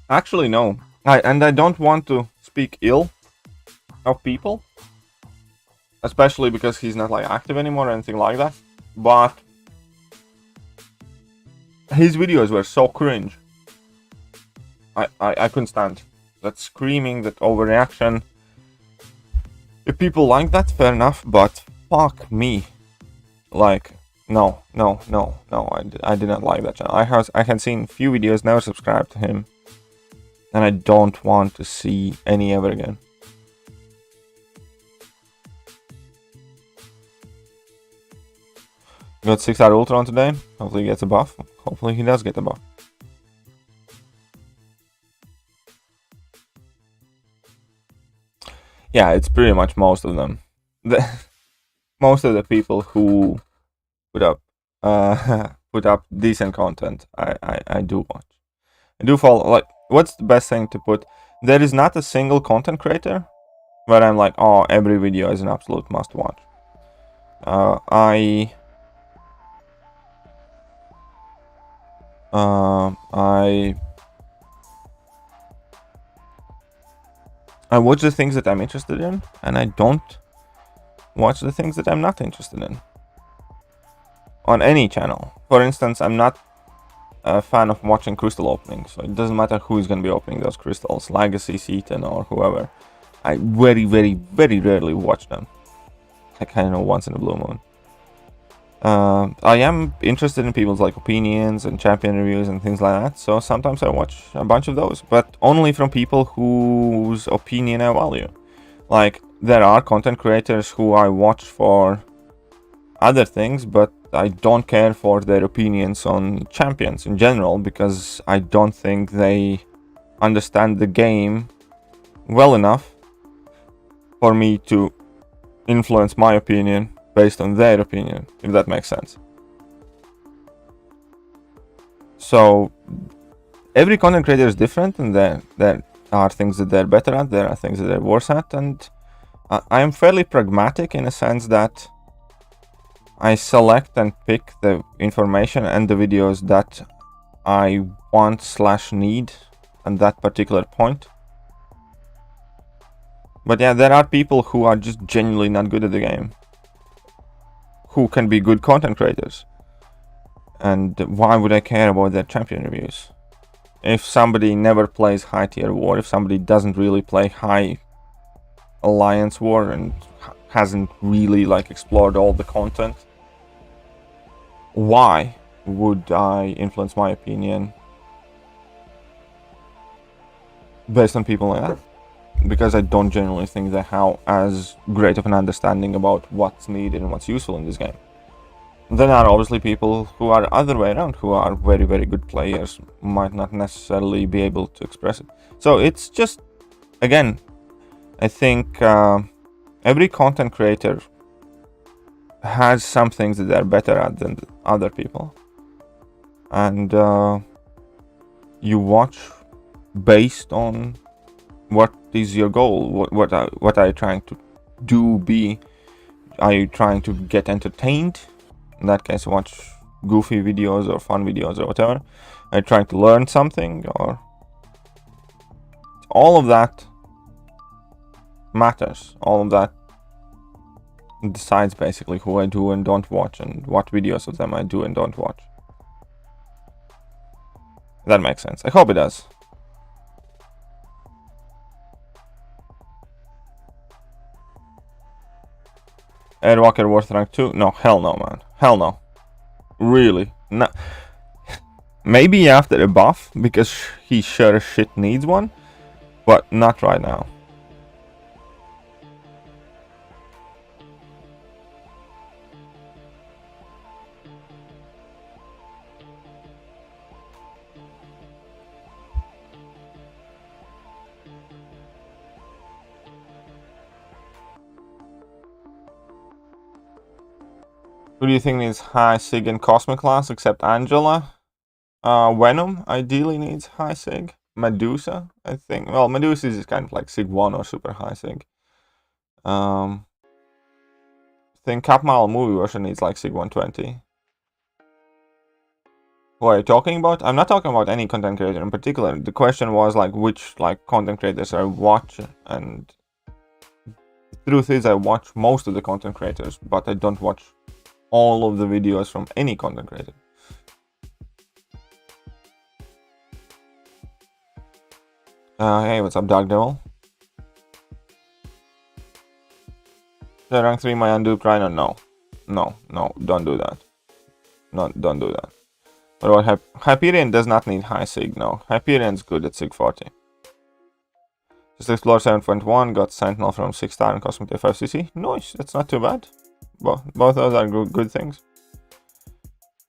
Actually, no. And I don't want to speak ill of people. Especially because he's not, like, active anymore or anything like that. But his videos were so cringe. I couldn't stand that screaming, that overreaction. If people like that, fair enough, but fuck me. Like, no, I did not like that channel. I had seen few videos, never subscribed to him. And I don't want to see any ever again. Got 6-star Ultron today. Hopefully he gets a buff. Hopefully he does get a buff. Yeah, it's pretty much most of them. Most of the people who put up decent content, I do watch. I do follow. Like, what's the best thing to put? There is not a single content creator where I'm like, oh, every video is an absolute must watch. I watch the things that I'm interested in, and I don't watch the things that I'm not interested in. On any channel. For instance, I'm not a fan of watching crystal openings, so it doesn't matter who is going to be opening those crystals, Legacy, Seaton, or whoever. I very, very, very rarely watch them. I kind of once in a blue moon. I am interested in people's, like, opinions and champion reviews and things like that, so sometimes I watch a bunch of those, but only from people whose opinion I value. Like, there are content creators who I watch for other things, but I don't care for their opinions on champions in general, because I don't think they understand the game well enough for me to influence my opinion based on their opinion, if that makes sense. So every content creator is different, and there are things that they're better at, there are things that they're worse at, and I am fairly pragmatic in a sense that I select and pick the information and the videos that I want/need at that particular point. But yeah, there are people who are just genuinely not good at the game, who can be good content creators. And why would I care about their champion reviews? If somebody never plays high tier war, if somebody doesn't really play high alliance war and hasn't really, like, explored all the content, why would I influence my opinion based on people like that? Because I don't genuinely think they have as great of an understanding about what's needed and what's useful in this game. Then there are obviously people who are other way around, who are very, very good players, might not necessarily be able to express it. So it's just, again, I think every content creator has some things that they're better at than other people. And you watch based on what is your goal, what are you trying to do, be. Are you trying to get entertained? In that case, watch goofy videos or fun videos or whatever. Are you trying to learn something? Or all of that matters. All of that decides basically who I do and don't watch, and what videos of them I do and don't watch. That makes sense. I hope it does. Airwalker worth rank 2? No, hell no, man. Hell no. Really? No. Maybe after a buff, because he sure as shit needs one, but not right now. Who do you think needs high sig in Cosmic class except Angela? Venom ideally needs high sig. Medusa, I think. Well, Medusa is kind of like sig 1 or super high sig. I think Capmal movie version needs like sig 120. Who are you talking about? I'm not talking about any content creator in particular. The question was like which like content creators I watch, and the truth is I watch most of the content creators, but I don't watch all of the videos from any content creator. Hey, what's up, Dark Devil? The rank 3 my unduped Rhino? No, don't do that. No, don't do that. What about Hyperion? Does not need high sig, no. Hyperion's good at sig 40. Just Explorer 7.1, got Sentinel from 6-star and Cosmic to 5cc. Nice, that's not too bad. Both those are good things.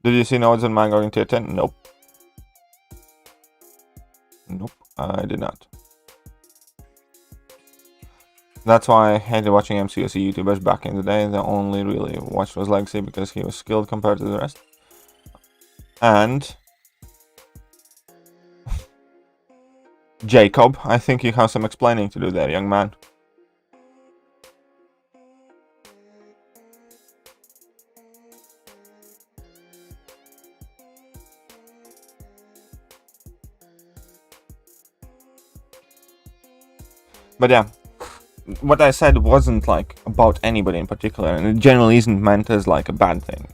Did you see nodes on Mango in tier 10? Nope. Nope, I did not. That's why I hated watching MCOC YouTubers back in the day. The only really watched was Legacy because he was skilled compared to the rest. And Jacob, I think you have some explaining to do there, young man. But yeah, what I said wasn't like about anybody in particular, and it generally isn't meant as like a bad thing.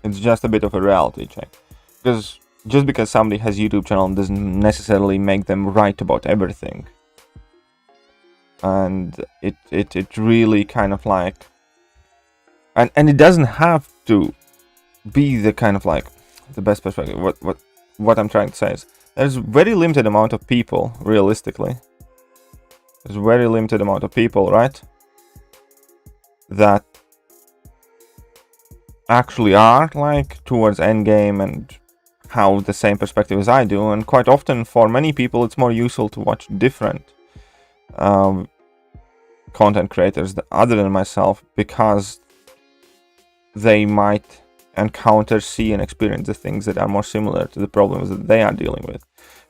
It's just a bit of a reality check. Because just because somebody has a YouTube channel doesn't necessarily make them right about everything. And it really kind of like, and it doesn't have to be the kind of like the best perspective. What I'm trying to say is there's very limited amount of people, realistically. There's a very limited amount of people, right, that actually are like towards endgame and have the same perspective as I do, and quite often for many people it's more useful to watch different content creators other than myself, because they might encounter, see and experience the things that are more similar to the problems that they are dealing with.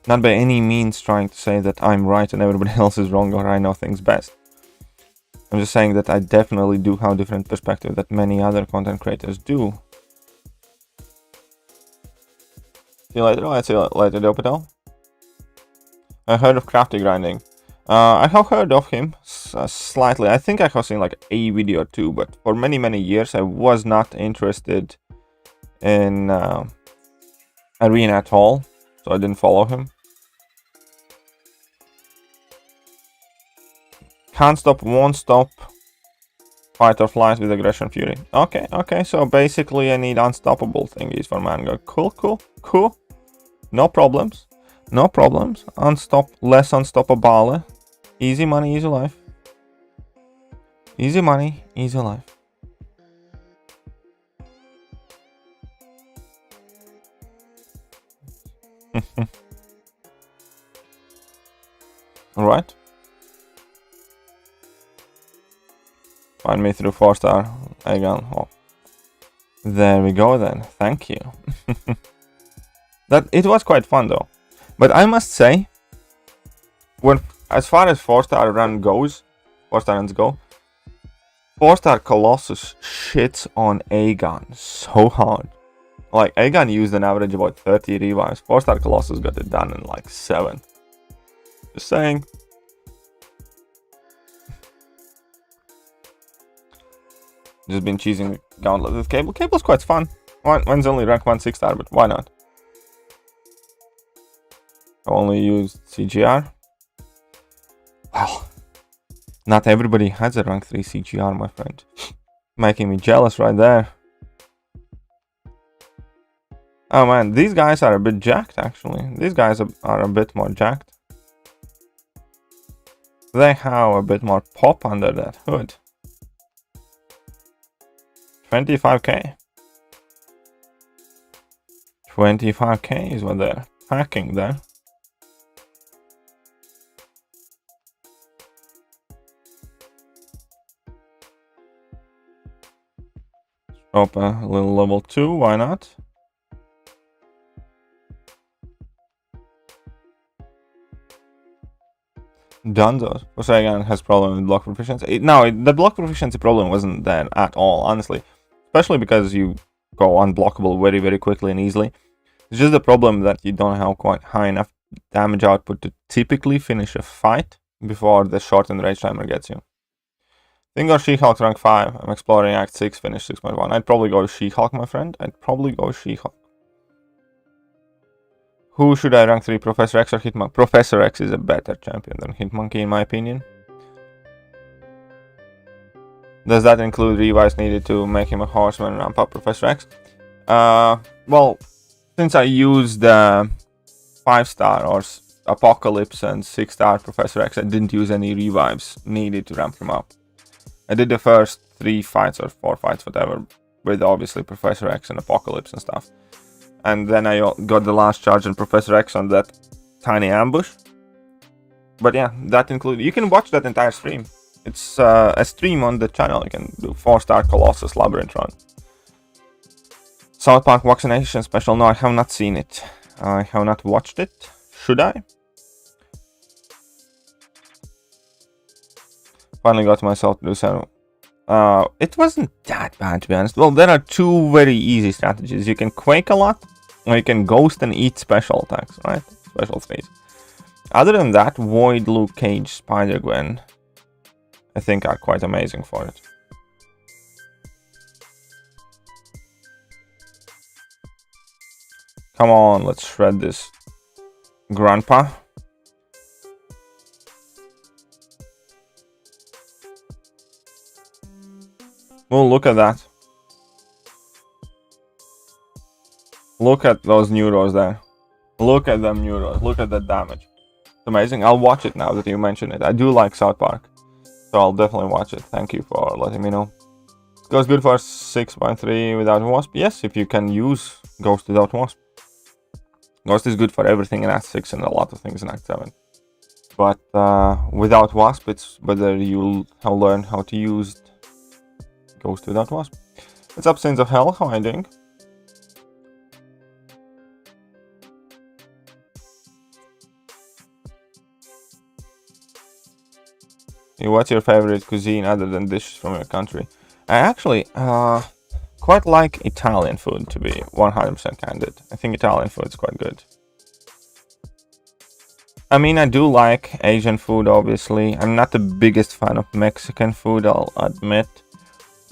Not by any means trying to say that I'm right and everybody else is wrong, or I know things best. I'm just saying that I definitely do have a different perspective that many other content creators do. See you later. Let's see you later, Dopatel. I heard of Crafty Grinding. I have heard of him slightly. I think I have seen like a video or two, but for many years I was not interested in Arena at all, so I didn't follow him. Can't stop, won't stop. Fight or flight with aggression fury. Okay, so basically I need unstoppable thingies for Mango. Cool. No problems. Less unstoppable. Easy money, easy life. Easy money, easy life. Alright. Find me through 4-star. Again. Oh. There we go then. Thank you. That it was quite fun though. But I must say, when as far as 4-star run goes, 4-star runs go, 4-star Colossus shits on Aegon so hard. Like, Aegon used an average about 30 revives. 4-star Colossus got it done in like 7. Just saying. Just been cheesing Gauntlet with Cable. Cable's quite fun. Mine's only rank 1 6-star, but why not? I only used CGR. Well, not everybody has a rank 3 CGR, my friend. Making me jealous right there. Oh man, these guys are a bit jacked actually. These guys are a bit more jacked. They have a bit more pop under that hood. 25k. 25k is what they're packing there. Drop a little level 2, why not? Dunzo. Poseidon has problem with block proficiency. The block proficiency problem wasn't there at all, honestly. Especially because you go unblockable very, very quickly and easily. It's just the problem that you don't have quite high enough damage output to typically finish a fight before the shortened rage timer gets you. Then go She-Hulk rank 5. I'm exploring Act 6, finish 6.1. I'd probably go She-Hulk, my friend. I'd probably go She-Hulk. Who should I rank 3, Professor X or Hitmonkey? Professor X is a better champion than Hitmonkey in my opinion. Does that include revives needed to make him a horseman and ramp up Professor X? Well, since I used 5-star or Apocalypse and 6-star Professor X, I didn't use any revives needed to ramp him up. I did the first 3 fights or 4 fights, whatever, with obviously Professor X and Apocalypse and stuff. And then I got the last charge on Professor X on that tiny ambush. But yeah, that includes... You can watch that entire stream. It's a stream on the channel. You can do 4-star Colossus Labyrinth run. South Park vaccination special. No, I have not seen it. I have not watched it. Should I? Finally got myself to do so. It wasn't that bad, to be honest. Well, there are 2 very easy strategies. You can Quake a lot, or you can Ghost and eat special attacks, right? Special 3s. Other than that, Void, Luke Cage, Spider-Gwen, I think are quite amazing for it. Come on, let's shred this grandpa. Oh, look at that. Look at those neuros there. Look at them neuros. Look at that damage. It's amazing. I'll watch it now that you mention it. I do like South Park. So I'll definitely watch it. Thank you for letting me know. It goes good for 6.3 without Wasp. Yes, if you can use Ghost without Wasp. Ghost is good for everything in Act 6 and a lot of things in Act 7. But without Wasp, it's whether you learn how to use Ghost without Wasp. What's up, Sins of Hell? How are you doing? What's your favorite cuisine other than dishes from your country? I actually quite like Italian food, to be 100% candid. I think Italian food is quite good. I mean, I do like Asian food, obviously. I'm not the biggest fan of Mexican food, I'll admit.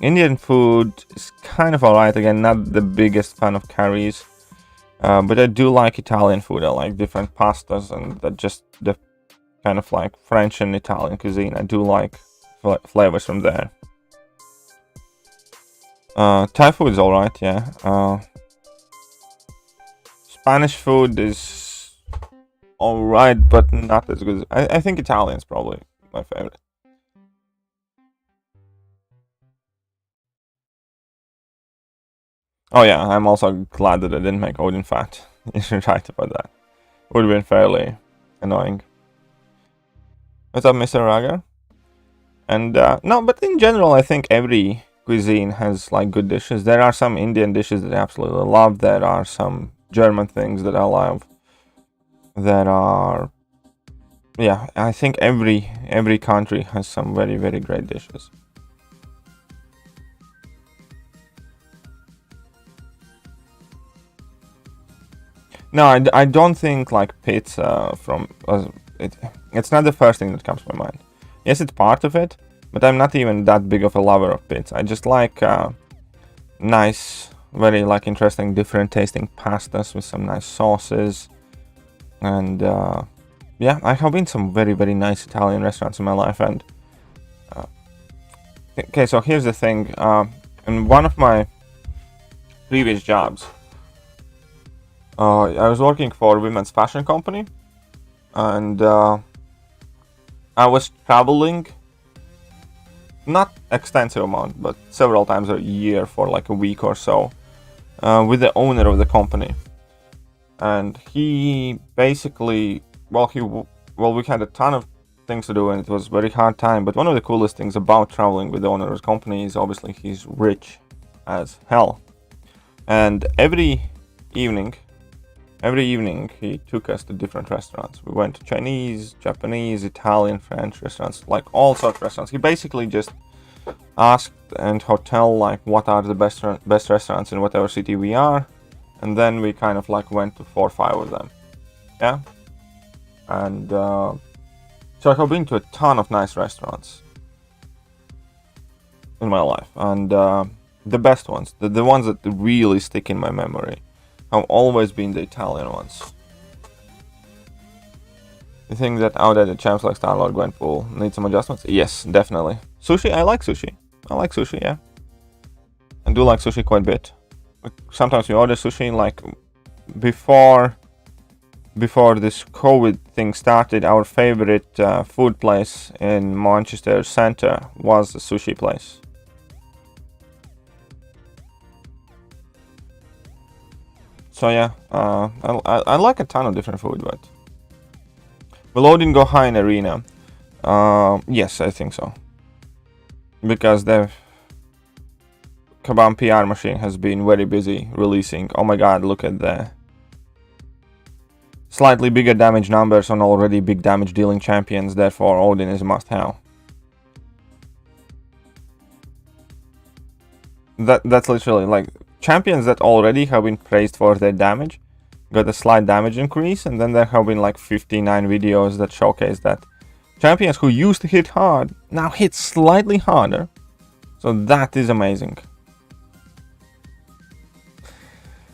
Indian food is kind of alright, again, not the biggest fan of curries. But I do like Italian food. I like different pastas and the kind of like French and Italian cuisine. I do like flavors from there. Thai food is alright, yeah. Spanish food is alright, but not as good. I think Italian's probably my favorite. Oh yeah, I'm also glad that I didn't make Odin fat. You're right about that. would have been fairly annoying. What's up, Mr. Rager? And no, but in general, I think every cuisine has like good dishes. There are some Indian dishes that I absolutely love. There are some German things that I love. There are, yeah, I think every country has some very, very great dishes. No, I don't think like pizza from it's not the first thing that comes to my mind. Yes, it's part of it, but I'm not even that big of a lover of pizza. I just like nice, very like interesting, different tasting pastas with some nice sauces. And yeah, I have been some very, very nice Italian restaurants in my life. And okay, so here's the thing. In one of my previous jobs, I was working for a women's fashion company, and I was traveling, not extensive amount, but several times a year for like a week or so, with the owner of the company. And he basically, we had a ton of things to do, and it was a very hard time. But one of the coolest things about traveling with the owner of his company is obviously he's rich as hell. And every evening he took us to different restaurants. We went to Chinese, Japanese, Italian, French restaurants, like all sorts of restaurants. He basically just asked and hotel like what are the best restaurants in whatever city we are, and then we kind of like went to 4 or 5 of them. Yeah. And so I have been to a ton of nice restaurants in my life, and the best ones, the ones that really stick in my memory, have always been the Italian ones. You think that outdated champs like Star-Lord, Gwenpool need some adjustments? Yes, definitely. Sushi, I like sushi. Yeah. I do like sushi quite a bit. Sometimes we order sushi, like before this COVID thing started, our favorite food place in Manchester Centre was a sushi place. So yeah, I like a ton of different food, but will Odin go high in arena? Yes, I think so. Because the Kabam PR machine has been very busy releasing. Oh my god, look at the slightly bigger damage numbers on already big damage dealing champions, therefore Odin is a must-have. That's literally like champions that already have been praised for their damage got a slight damage increase, and then there have been like 59 videos that showcase that champions who used to hit hard now hit slightly harder. So that is amazing.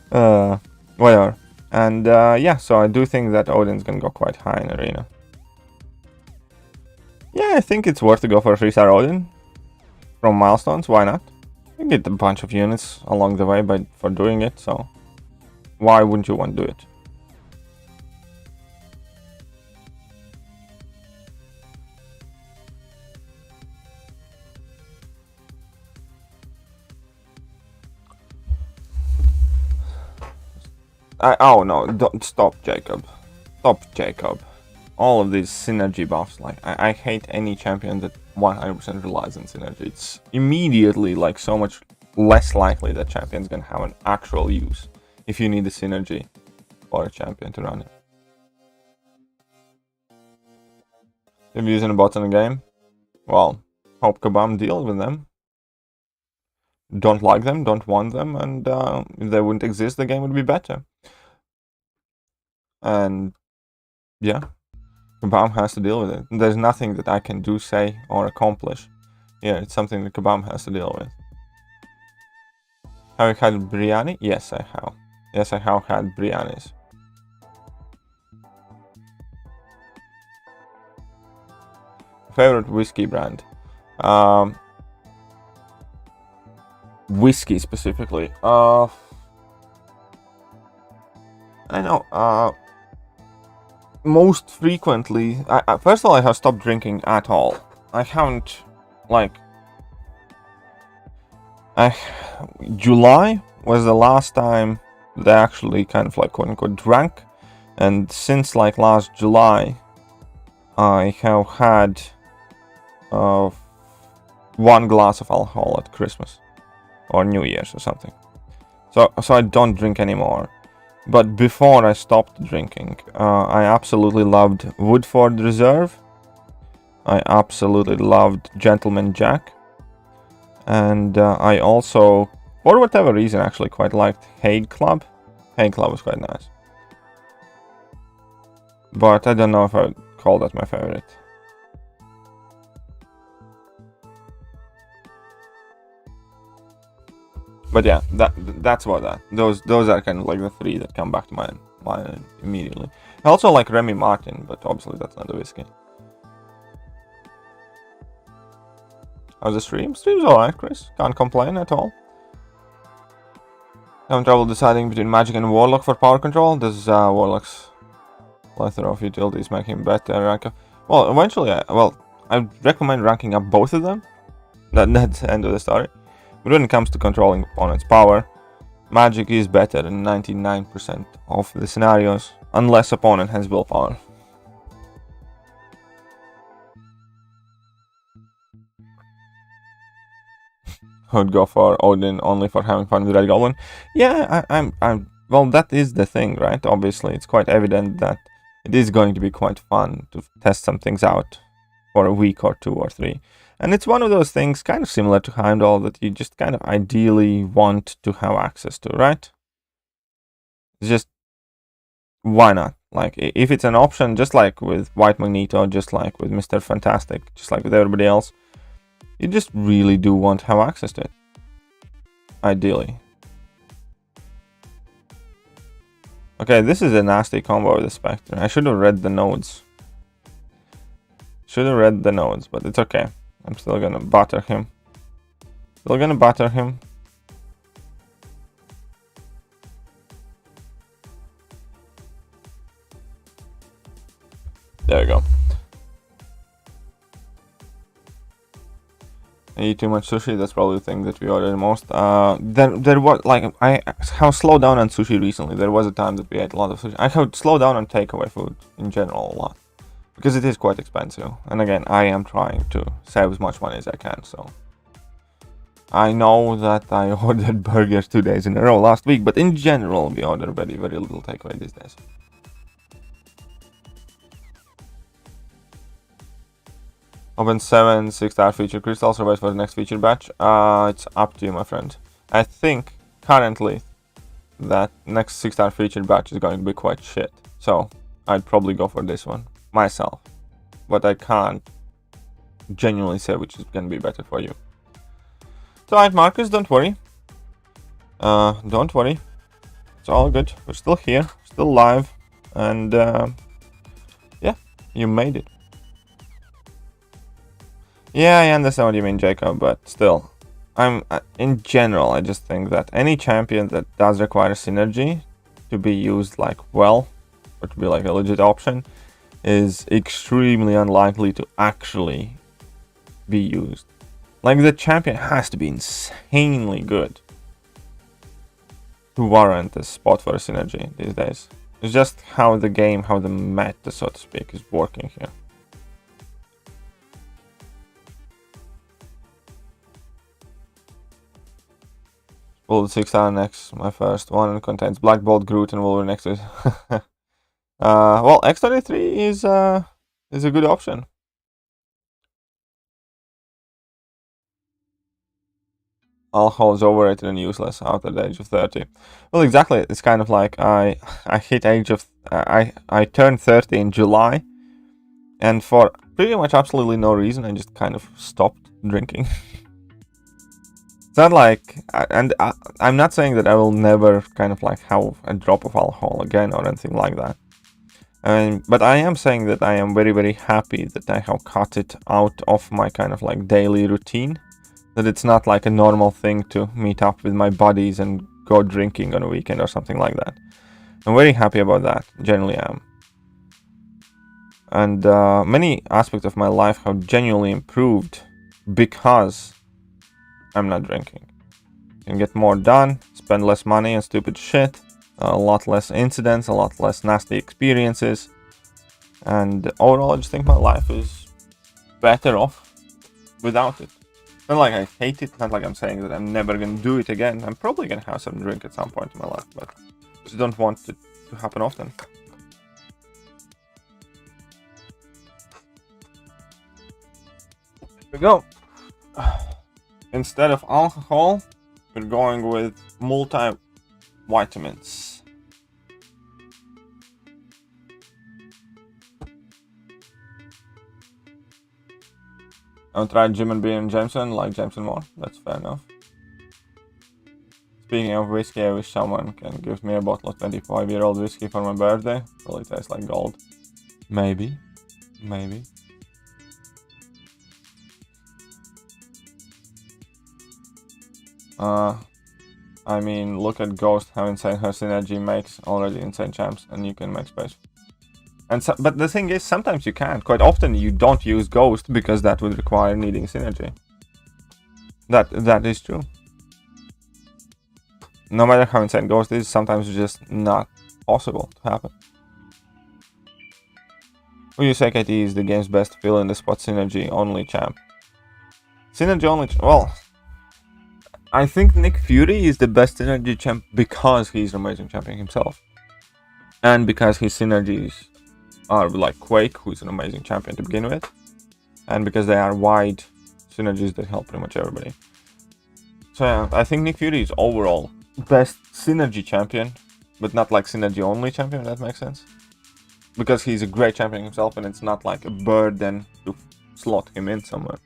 Whatever. And yeah, so I do think that Odin's gonna go quite high in arena. Yeah, I think it's worth to go for a 3-star Odin from milestones. Why not? You get a bunch of units along the way for doing it, so why wouldn't you want to do it? Oh no, don't stop, Jacob. Stop, Jacob. All of these synergy buffs, like I hate any champion that 100% relies on synergy. It's immediately like so much less likely that champion's gonna have an actual use if you need the synergy for a champion to run it. If you're using bots in the game, well, hope Kabam deals with them. Don't like them, don't want them, and if they wouldn't exist, the game would be better. And yeah, Kabam has to deal with it. There's nothing that I can do, say, or accomplish. Yeah, it's something that Kabam has to deal with. Have you had biryani? Yes, I have. Yes, I have had biryanis. Favorite whiskey brand? Whiskey specifically. I know. Most frequently, first of all, I have stopped drinking at all. I haven't, like, July was the last time that I actually kind of like quote unquote drank. And since like last July, I have had 1 glass of alcohol at Christmas or New Year's or something. So I don't drink anymore. But before I stopped drinking, I absolutely loved Woodford Reserve. I absolutely loved Gentleman Jack. And I also, for whatever reason, actually quite liked Hague Club. Hague Club was quite nice. But I don't know if I would call that my favorite. But yeah, that's about that. Those are kind of like the 3 that come back to my mind immediately. I also like Remy Martin, but obviously that's not a whiskey. How's the stream? Stream's alright, Chris. Can't complain at all. Having trouble deciding between Magic and Warlock for power control. This Warlock's plethora of utilities make him better. Well, eventually, I recommend ranking up both of them. That's the end of the story. But when it comes to controlling opponent's power, Magic is better in 99% of the scenarios, unless opponent has willpower. I would go for Odin only for having fun with Red Goblin. Yeah, well, that is the thing, right? Obviously, it's quite evident that it is going to be quite fun to test some things out for a week or 2 or 3. And it's one of those things kind of similar to Heimdall that you just kind of ideally want to have access to, right? It's just, why not? Like, if it's an option, just like with White Magneto, just like with Mr. Fantastic, just like with everybody else, you just really do want to have access to it. Ideally. Okay, this is a nasty combo with the Spectre. I should have read the nodes. Should have read the nodes, but it's okay. I'm still gonna batter him. Still gonna batter him. There we go. I eat too much sushi. That's probably the thing that we ordered the most. There was like I have slowed down on sushi recently. There was a time that we ate a lot of sushi. I have slowed down on takeaway food in general a lot because it is quite expensive. And again, I am trying to save as much money as I can. So I know that I ordered burgers 2 days in a row last week, but in general, we order very little takeaway these days. Open 7 6-star feature crystals, or wait for the next feature batch. It's up to you, my friend. I think currently that next 6-star feature batch is going to be quite shit. So I'd probably go for this one myself. But I can't genuinely say which is going to be better for you. So alright, Marcus, don't worry. Don't worry. It's all good. We're still here, still live, and yeah, you made it. Yeah, I understand what you mean, Jacob, but still, in general, I just think that any champion that does require synergy to be used like well, or to be like a legit option, is extremely unlikely to actually be used. Like, the champion has to be insanely good to warrant a spot for a synergy these days. It's just how the game, how the meta, so to speak, is working here. Pull the 6-star next, my first one, and contains Black Bolt, Groot, and Wolverine next to it. Well, X-33 is a good option. Alcohol is overrated and useless after the age of 30. Well, exactly. It's kind of like I hit age of I turned 30 in July, and for pretty much absolutely no reason, I just kind of stopped drinking. It's not like, and I'm not saying that I will never kind of like have a drop of alcohol again or anything like that. But I am saying that I am very happy that I have cut it out of my kind of like daily routine. That it's not like a normal thing to meet up with my buddies and go drinking on a weekend or something like that. I'm very happy about that, generally am. And many aspects of my life have genuinely improved because I'm not drinking. Can get more done, spend less money on stupid shit, a lot less incidents, a lot less nasty experiences, and overall I just think my life is better off without it. Not like I hate it, not like I'm saying that I'm never gonna do it again. I'm probably gonna have some drink at some point in my life, but I just don't want it to happen often. Here we go. Instead of alcohol, we're going with multivitamins. I'll try Jim and Beer and Jameson, like Jameson more. That's fair enough. Speaking of whiskey, I wish someone can give me a bottle of 25-year-old whiskey for my birthday. Really tastes like gold. Maybe. Maybe. I mean, look at Ghost, how insane her synergy makes already insane champs, and you can make space. And so, but the thing is, sometimes you can't. Quite often you don't use Ghost because that would require needing synergy. That is true. No matter how insane Ghost is, sometimes it's just not possible to happen. Who you say KT is the game's best fill in the spot synergy only champ? Synergy only well, I think Nick Fury is the best synergy champ because he's an amazing champion himself. And because his synergies are like Quake, who's an amazing champion to begin with. And because they are wide synergies that help pretty much everybody. So yeah, I think Nick Fury is overall best synergy champion, but not like synergy only champion, if that makes sense. Because he's a great champion himself and it's not like a burden to slot him in somewhere.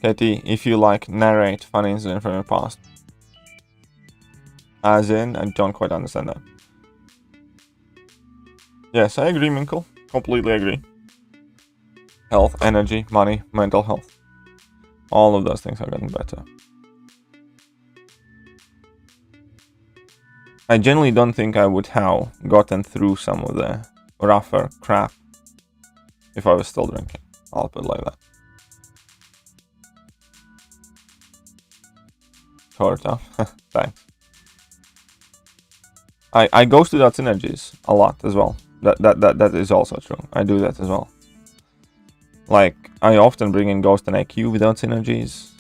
KT, if you like, narrate funny incident from your past. As in, I don't quite understand that. Yes, I agree, Minkle. Completely agree. Health, energy, money, mental health. All of those things have gotten better. I generally don't think I would have gotten through some of the rougher crap if I was still drinking. I'll put it like that. Sort of. Thanks. I ghost without synergies a lot as well. That is also true. I do that as well. Like, I often bring in Ghost and IQ without synergies.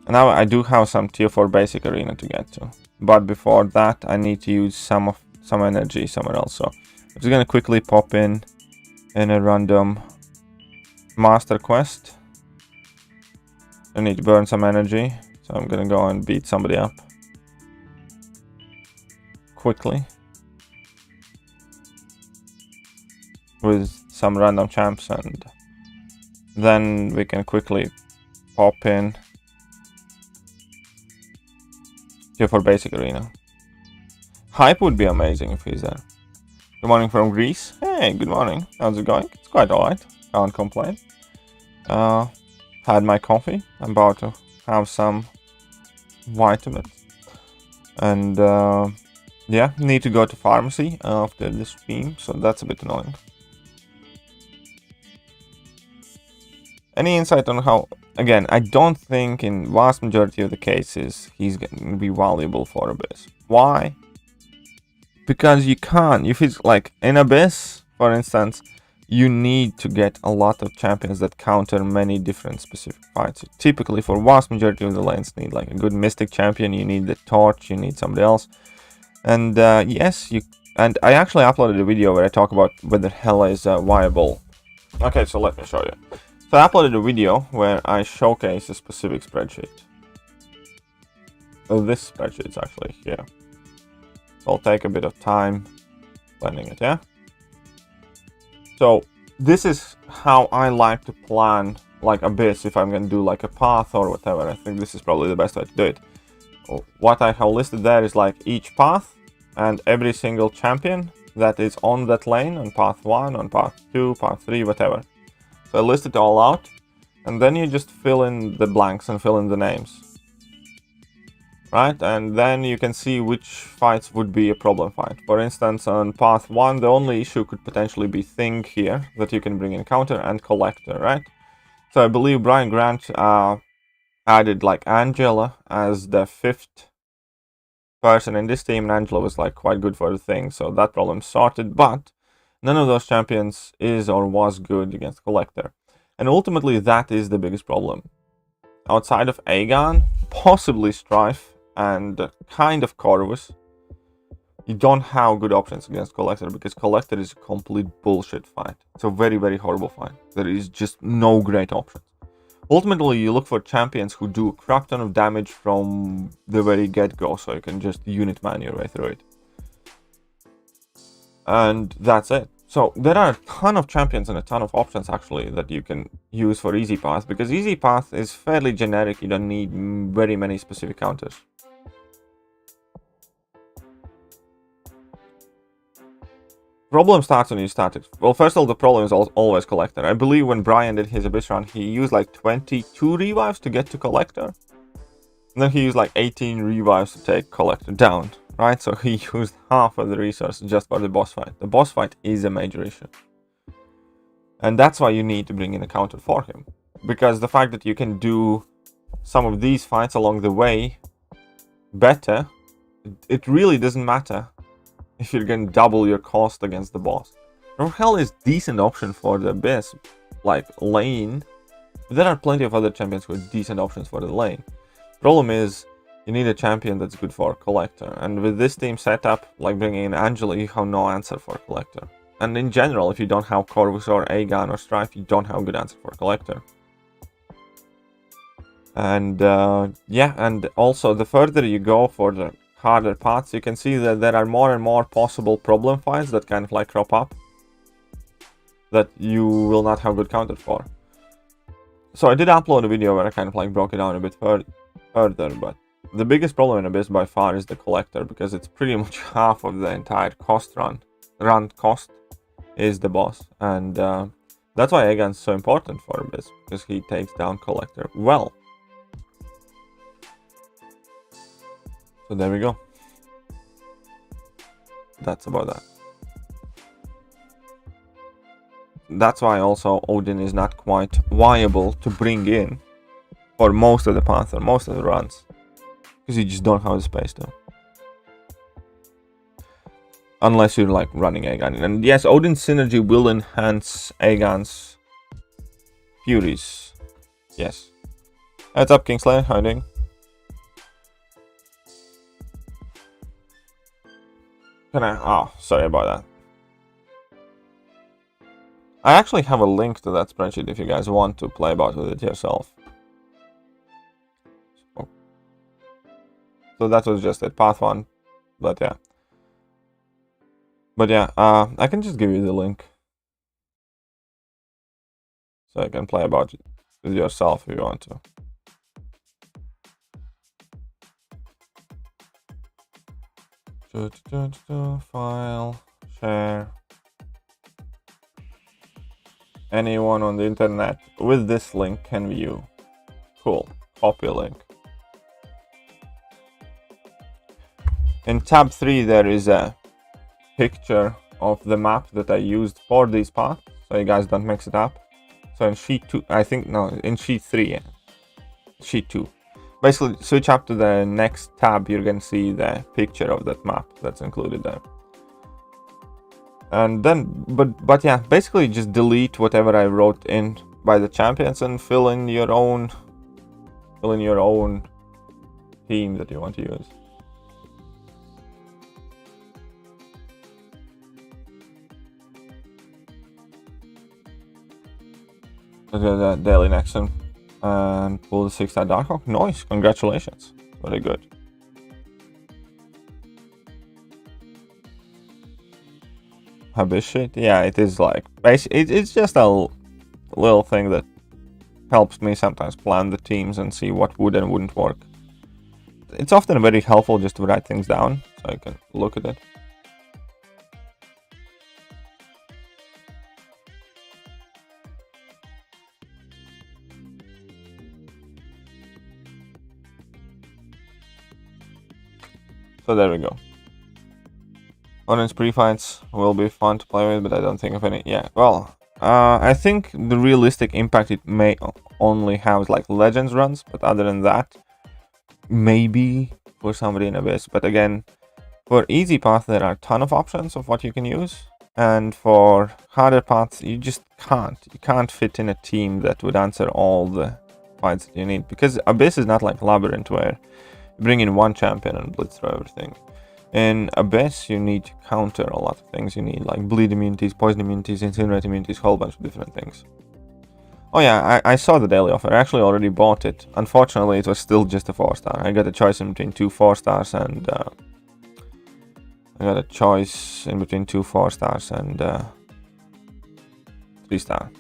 Now I do have some tier 4 basic arena to get to. But before that, I need to use some energy somewhere else. So I'm just gonna quickly pop in a random master quest. I need to burn some energy. So I'm gonna go and beat somebody up. Quickly. With some random champs, and then we can quickly pop in here for basic arena. Hype would be amazing if he's there. Good morning from Greece. Hey, good morning. How's it going? It's quite alright. Can't complain. Had my coffee. I'm about to have some vitamins. And yeah, need to go to pharmacy after the stream, so that's a bit annoying. Any insight on how... Again, I don't think in vast majority of the cases he's going to be valuable for Abyss. Why? Because you can't. If it's like in Abyss, for instance, you need to get a lot of champions that counter many different specific fights. Typically, for vast majority of the lanes, need like a good Mystic champion, you need the Torch, you need somebody else. And yes, you... And I actually uploaded a video where I talk about whether Hela is viable. Okay, so let me show you. So I uploaded a video where I showcase a specific spreadsheet. Oh, this spreadsheet is actually here. It'll take a bit of time blending it, yeah? So this is how I like to plan like Abyss if I'm going to do like a path or whatever. I think this is probably the best way to do it. What I have listed there is like each path and every single champion that is on that lane, on path 1, on path 2, path 3, whatever. So I list it all out, and then you just fill in the blanks and fill in the names. Right? And then you can see which fights would be a problem fight. For instance, on path 1, the only issue could potentially be Thing here, that you can bring in counter, and Collector, right? So I believe Brian Grant added like Angela as the 5th person in this team, and Angela was like quite good for the thing, so that problem sorted. But none of those champions is or was good against Collector, and ultimately that is the biggest problem. Outside of Aegon, possibly Strife, and kind of Corvus, you don't have good options against Collector, because Collector is a complete bullshit fight. It's a very, very horrible fight. There is just no great options. Ultimately, you look for champions who do a crap ton of damage from the very get-go, so you can just unit man your way through it. And that's it. So there are a ton of champions and a ton of options actually that you can use for Easy Path, because Easy Path is fairly generic. You don't need very many specific counters. Problem starts when you start it. Well, first of all, the problem is always Collector. I believe when Brian did his Abyss run, he used like 22 revives to get to Collector. And then he used like 18 revives to take Collector down, right? So he used half of the resources just for the boss fight. The boss fight is a major issue. And that's why you need to bring in a counter for him. Because the fact that you can do some of these fights along the way better, it really doesn't matter if you're going to double your cost against the boss. Hell is decent option for the Abyss, like lane. There are plenty of other champions who are decent options for the lane. Problem is, you need a champion that's good for Collector. And with this team setup, like bringing in Angela, you have no answer for Collector. And in general, if you don't have Corvus or Aegon or Strife, you don't have a good answer for Collector. And yeah, and also the further you go for the harder paths, you can see that there are more and more possible problem fights that kind of like crop up that you will not have good counter for. So I did upload a video where I kind of like broke it down a bit further, but the biggest problem in Abyss by far is the Collector, because it's pretty much half of the entire cost run cost is the boss, and that's why Aegon's so important for Abyss, because he takes down Collector well. So there we go. That's about that. That's why also Odin is not quite viable to bring in for most of the paths or most of the runs, because you just don't have the space to. Unless you're like running Aegon. And yes, Odin's synergy will enhance Aegon's Furies. Yes. What's up, Kingslayer? How are you doing? Can I? Oh, sorry about that. I actually have a link to that spreadsheet if you guys want to play about with it yourself. So that was just it, path 1. But yeah. I can just give you the link. So you can play about it with yourself if you want to. File, share. Anyone on the internet with this link can view. Cool. Copy link. In tab 3 there is a picture of the map that I used for these paths, so you guys don't mix it up. So in sheet 2, I think, no, in sheet 3, yeah. Sheet 2. Basically, switch up to the next tab, you're gonna see the picture of that map that's included there. And then, but yeah, basically just delete whatever I wrote in by the champions and fill in your own team that you want to use. Let's go to the daily Nexus and pull the 6-star Darkhawk. Nice, congratulations. Very good. Abyss shit? Yeah, it is like, it's just a little thing that helps me sometimes plan the teams and see what would and wouldn't work. It's often very helpful just to write things down so I can look at it. So there we go. Odin's pre-fights will be fun to play with, but I don't think of any. Yeah, well, I think the realistic impact it may only have like Legends runs, but other than that, maybe for somebody in Abyss. But again, for easy path, there are a ton of options of what you can use. And for harder paths, you just can't. You can't fit in a team that would answer all the fights that you need. Because Abyss is not like Labyrinth where you bring in one champion and blitz through everything. In Abyss, you need to counter a lot of things. You need like bleed immunities, poison immunities, incinerate immunities, whole bunch of different things. Oh yeah, I saw the daily offer. I actually already bought it. Unfortunately, it was still just a 4-star. I got a choice in between 2 4-stars and... I got a choice in between 2 4-stars and 3-star.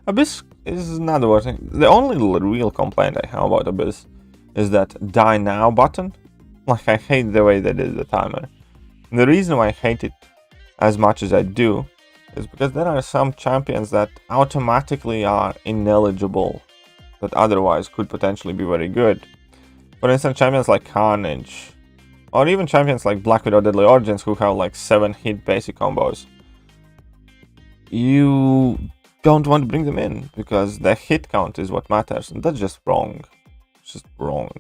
Abyss is not the worst thing. The only real complaint I have about Abyss is that die now button. Like, I hate the way they did the timer. And the reason why I hate it as much as I do is because there are some champions that automatically are ineligible that otherwise could potentially be very good. For instance, champions like Carnage, or even champions like Black Widow Deadly Origins who have like 7 hit basic combos. You don't want to bring them in because the hit count is what matters, and that's just wrong. It's just wrong.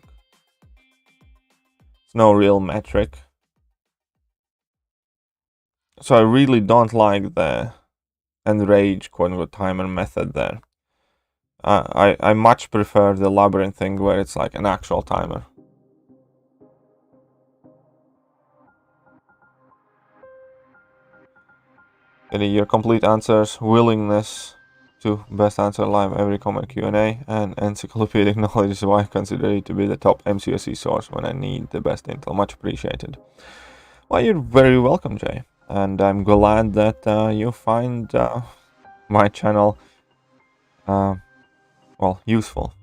It's no real metric. So I really don't like the enrage quote-unquote timer method there. I much prefer the labyrinth thing where it's like an actual timer. Your complete answers, willingness to best answer live every comment Q&A, and encyclopedic knowledge is why I consider it to be the top MCOC source when I need the best intel. Much appreciated. Well, you're very welcome, Jay. And I'm glad that you find my channel, well, useful.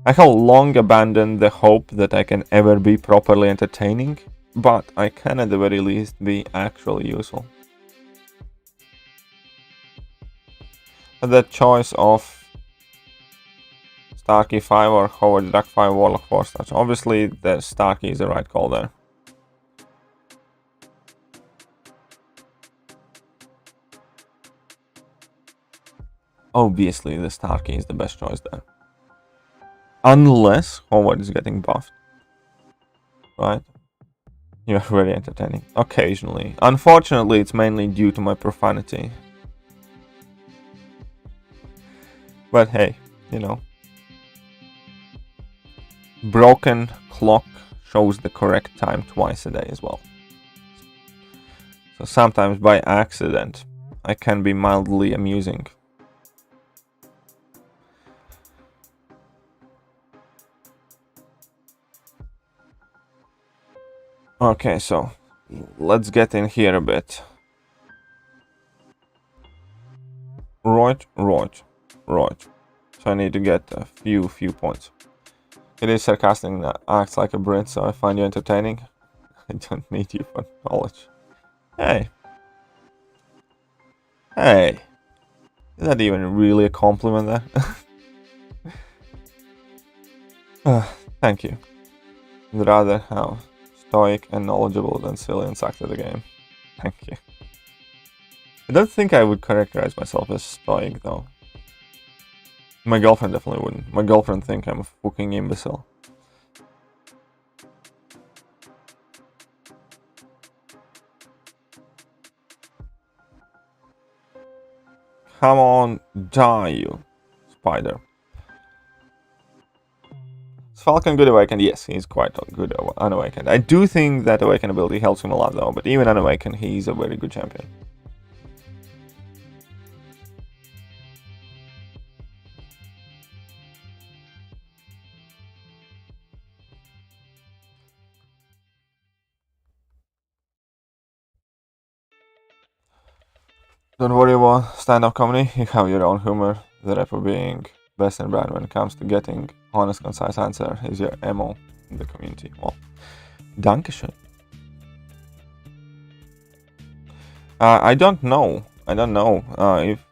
I have long abandoned the hope that I can ever be properly entertaining, but I can at the very least be actually useful. But the choice of Starkey 5 or Howard Duck 5 Warlock 4 stars. Obviously, the Starkey is the right call there. Obviously, the Starkey is the best choice there. Unless Howard is getting buffed. Right? You're very entertaining. Occasionally. Unfortunately, it's mainly due to my profanity. But hey, you know. Broken clock shows the correct time twice a day as well. So sometimes by accident, I can be mildly amusing. Okay, so let's get in here a bit. Right. So I need to get a few points. It is sarcastic and acts like a Brit, so I find you entertaining. I don't need you for knowledge. Hey. Is that even really a compliment there? Thank you. I'd rather have stoic and knowledgeable than silly and sucked at the game. Thank you. I don't think I would characterize myself as stoic though. My girlfriend definitely wouldn't. My girlfriend think I'm a fucking imbecile. Come on, die you, spider. Is Falcon good awakened? Yes, he's quite good unawakened. I do think that awakened ability helps him a lot though, but even unawakened, he's a very good champion. Don't worry about stand-up comedy, you have your own humor. The rapper being best and brand when it comes to getting honest, concise answer is your MO in the community. Well, dankeschön. I don't know if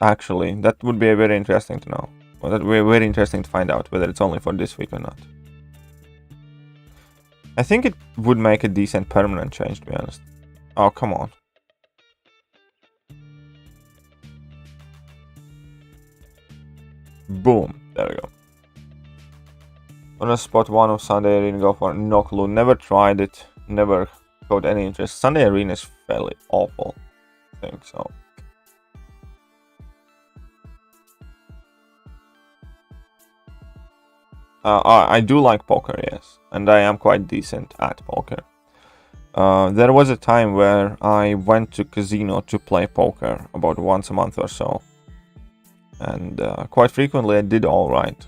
actually that would be very interesting to know. Well, that would be very interesting to find out whether it's only for this week or not. I think it would make a decent permanent change, to be honest. Oh, come on. Boom. There we go. On a spot 1 of Sunday Arena, go for no clue. Never tried it. Never got any interest. Sunday Arena is fairly awful. I think so. I do like poker, yes. And I am quite decent at poker. There was a time where I went to casino to play poker about once a month or so. And quite frequently I did alright.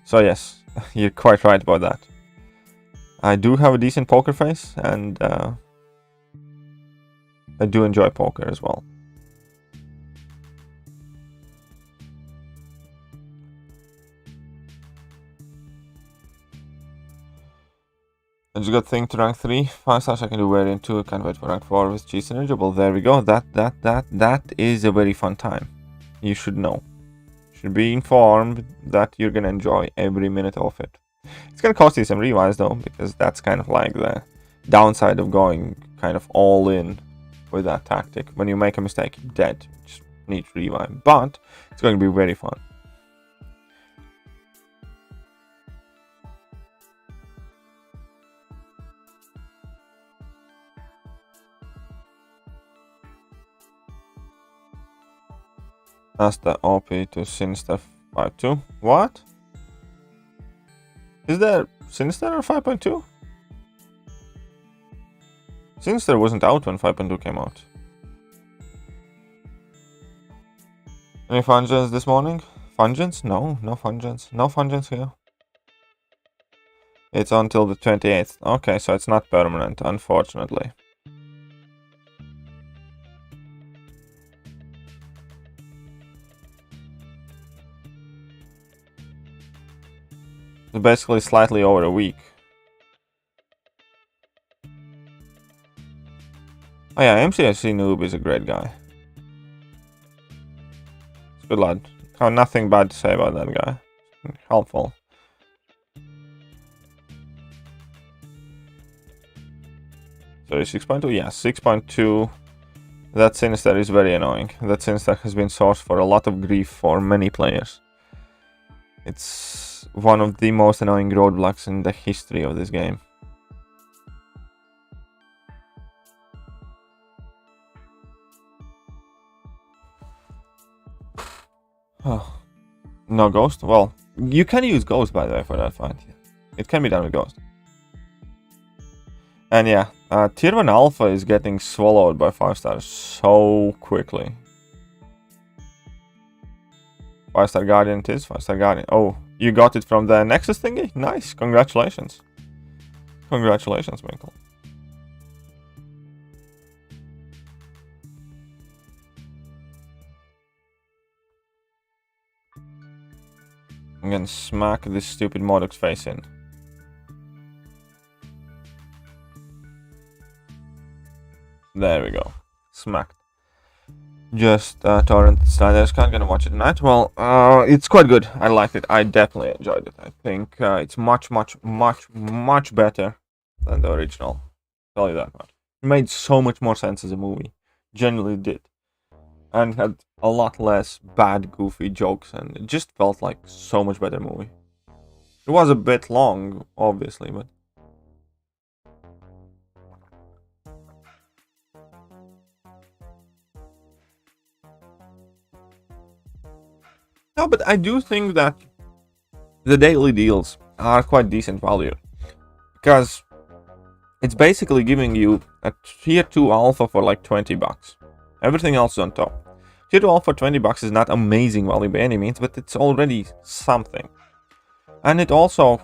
So yes, you're quite right about that. I do have a decent poker face, and I do enjoy poker as well. I just got thing to rank 3, 5 stars I can do variant 2, can't wait for rank 4 with G synergible. There we go, that is a very fun time. You should know. Should be informed that you're gonna enjoy every minute of it. It's gonna cost you some revives though, because that's kind of like the downside of going kind of all in with that tactic. When you make a mistake, you're dead. You just need revive. But it's going to be very fun. That's the OP to Sinister 5.2. What? Is there Sinister or 5.2? Sinister wasn't out when 5.2 came out. Any Fungens this morning? Fungens? No, no Fungens. No Fungens here. It's until the 28th. Okay, so it's not permanent, unfortunately. It's basically slightly over a week. Oh yeah, MCOC Noob is a great guy. It's a good lad. Have nothing bad to say about that guy. Helpful. So 6.2? Yeah, 6.2. That Sinister is very annoying. That Sinister has been source for a lot of grief for many players. It's one of the most annoying roadblocks in the history of this game. Oh. No Ghost? Well, you can use Ghost, by the way, for that fight. It can be done with Ghost. And yeah, Tier 1 Alpha is getting swallowed by 5 stars so quickly. 5-star Guardian it is, 5-star Guardian. Oh, you got it from the Nexus thingy? Nice, congratulations. Congratulations, Michael. I'm gonna smack this stupid Modoc's face in. There we go. Smacked. Just torrent Sliders. Can't gonna watch it tonight. Well, it's quite good. I liked it. I definitely enjoyed it. I think it's much better than the original. I'll tell you that much. It made so much more sense as a movie. Genuinely did. And had a lot less bad, goofy jokes, and it just felt like so much better movie. It was a bit long, obviously, but no, but I do think that the daily deals are quite decent value, because it's basically giving you a tier 2 alpha for like 20 bucks. Everything else is on top. Tier 2 alpha for 20 bucks is not amazing value by any means, but it's already something. And it also,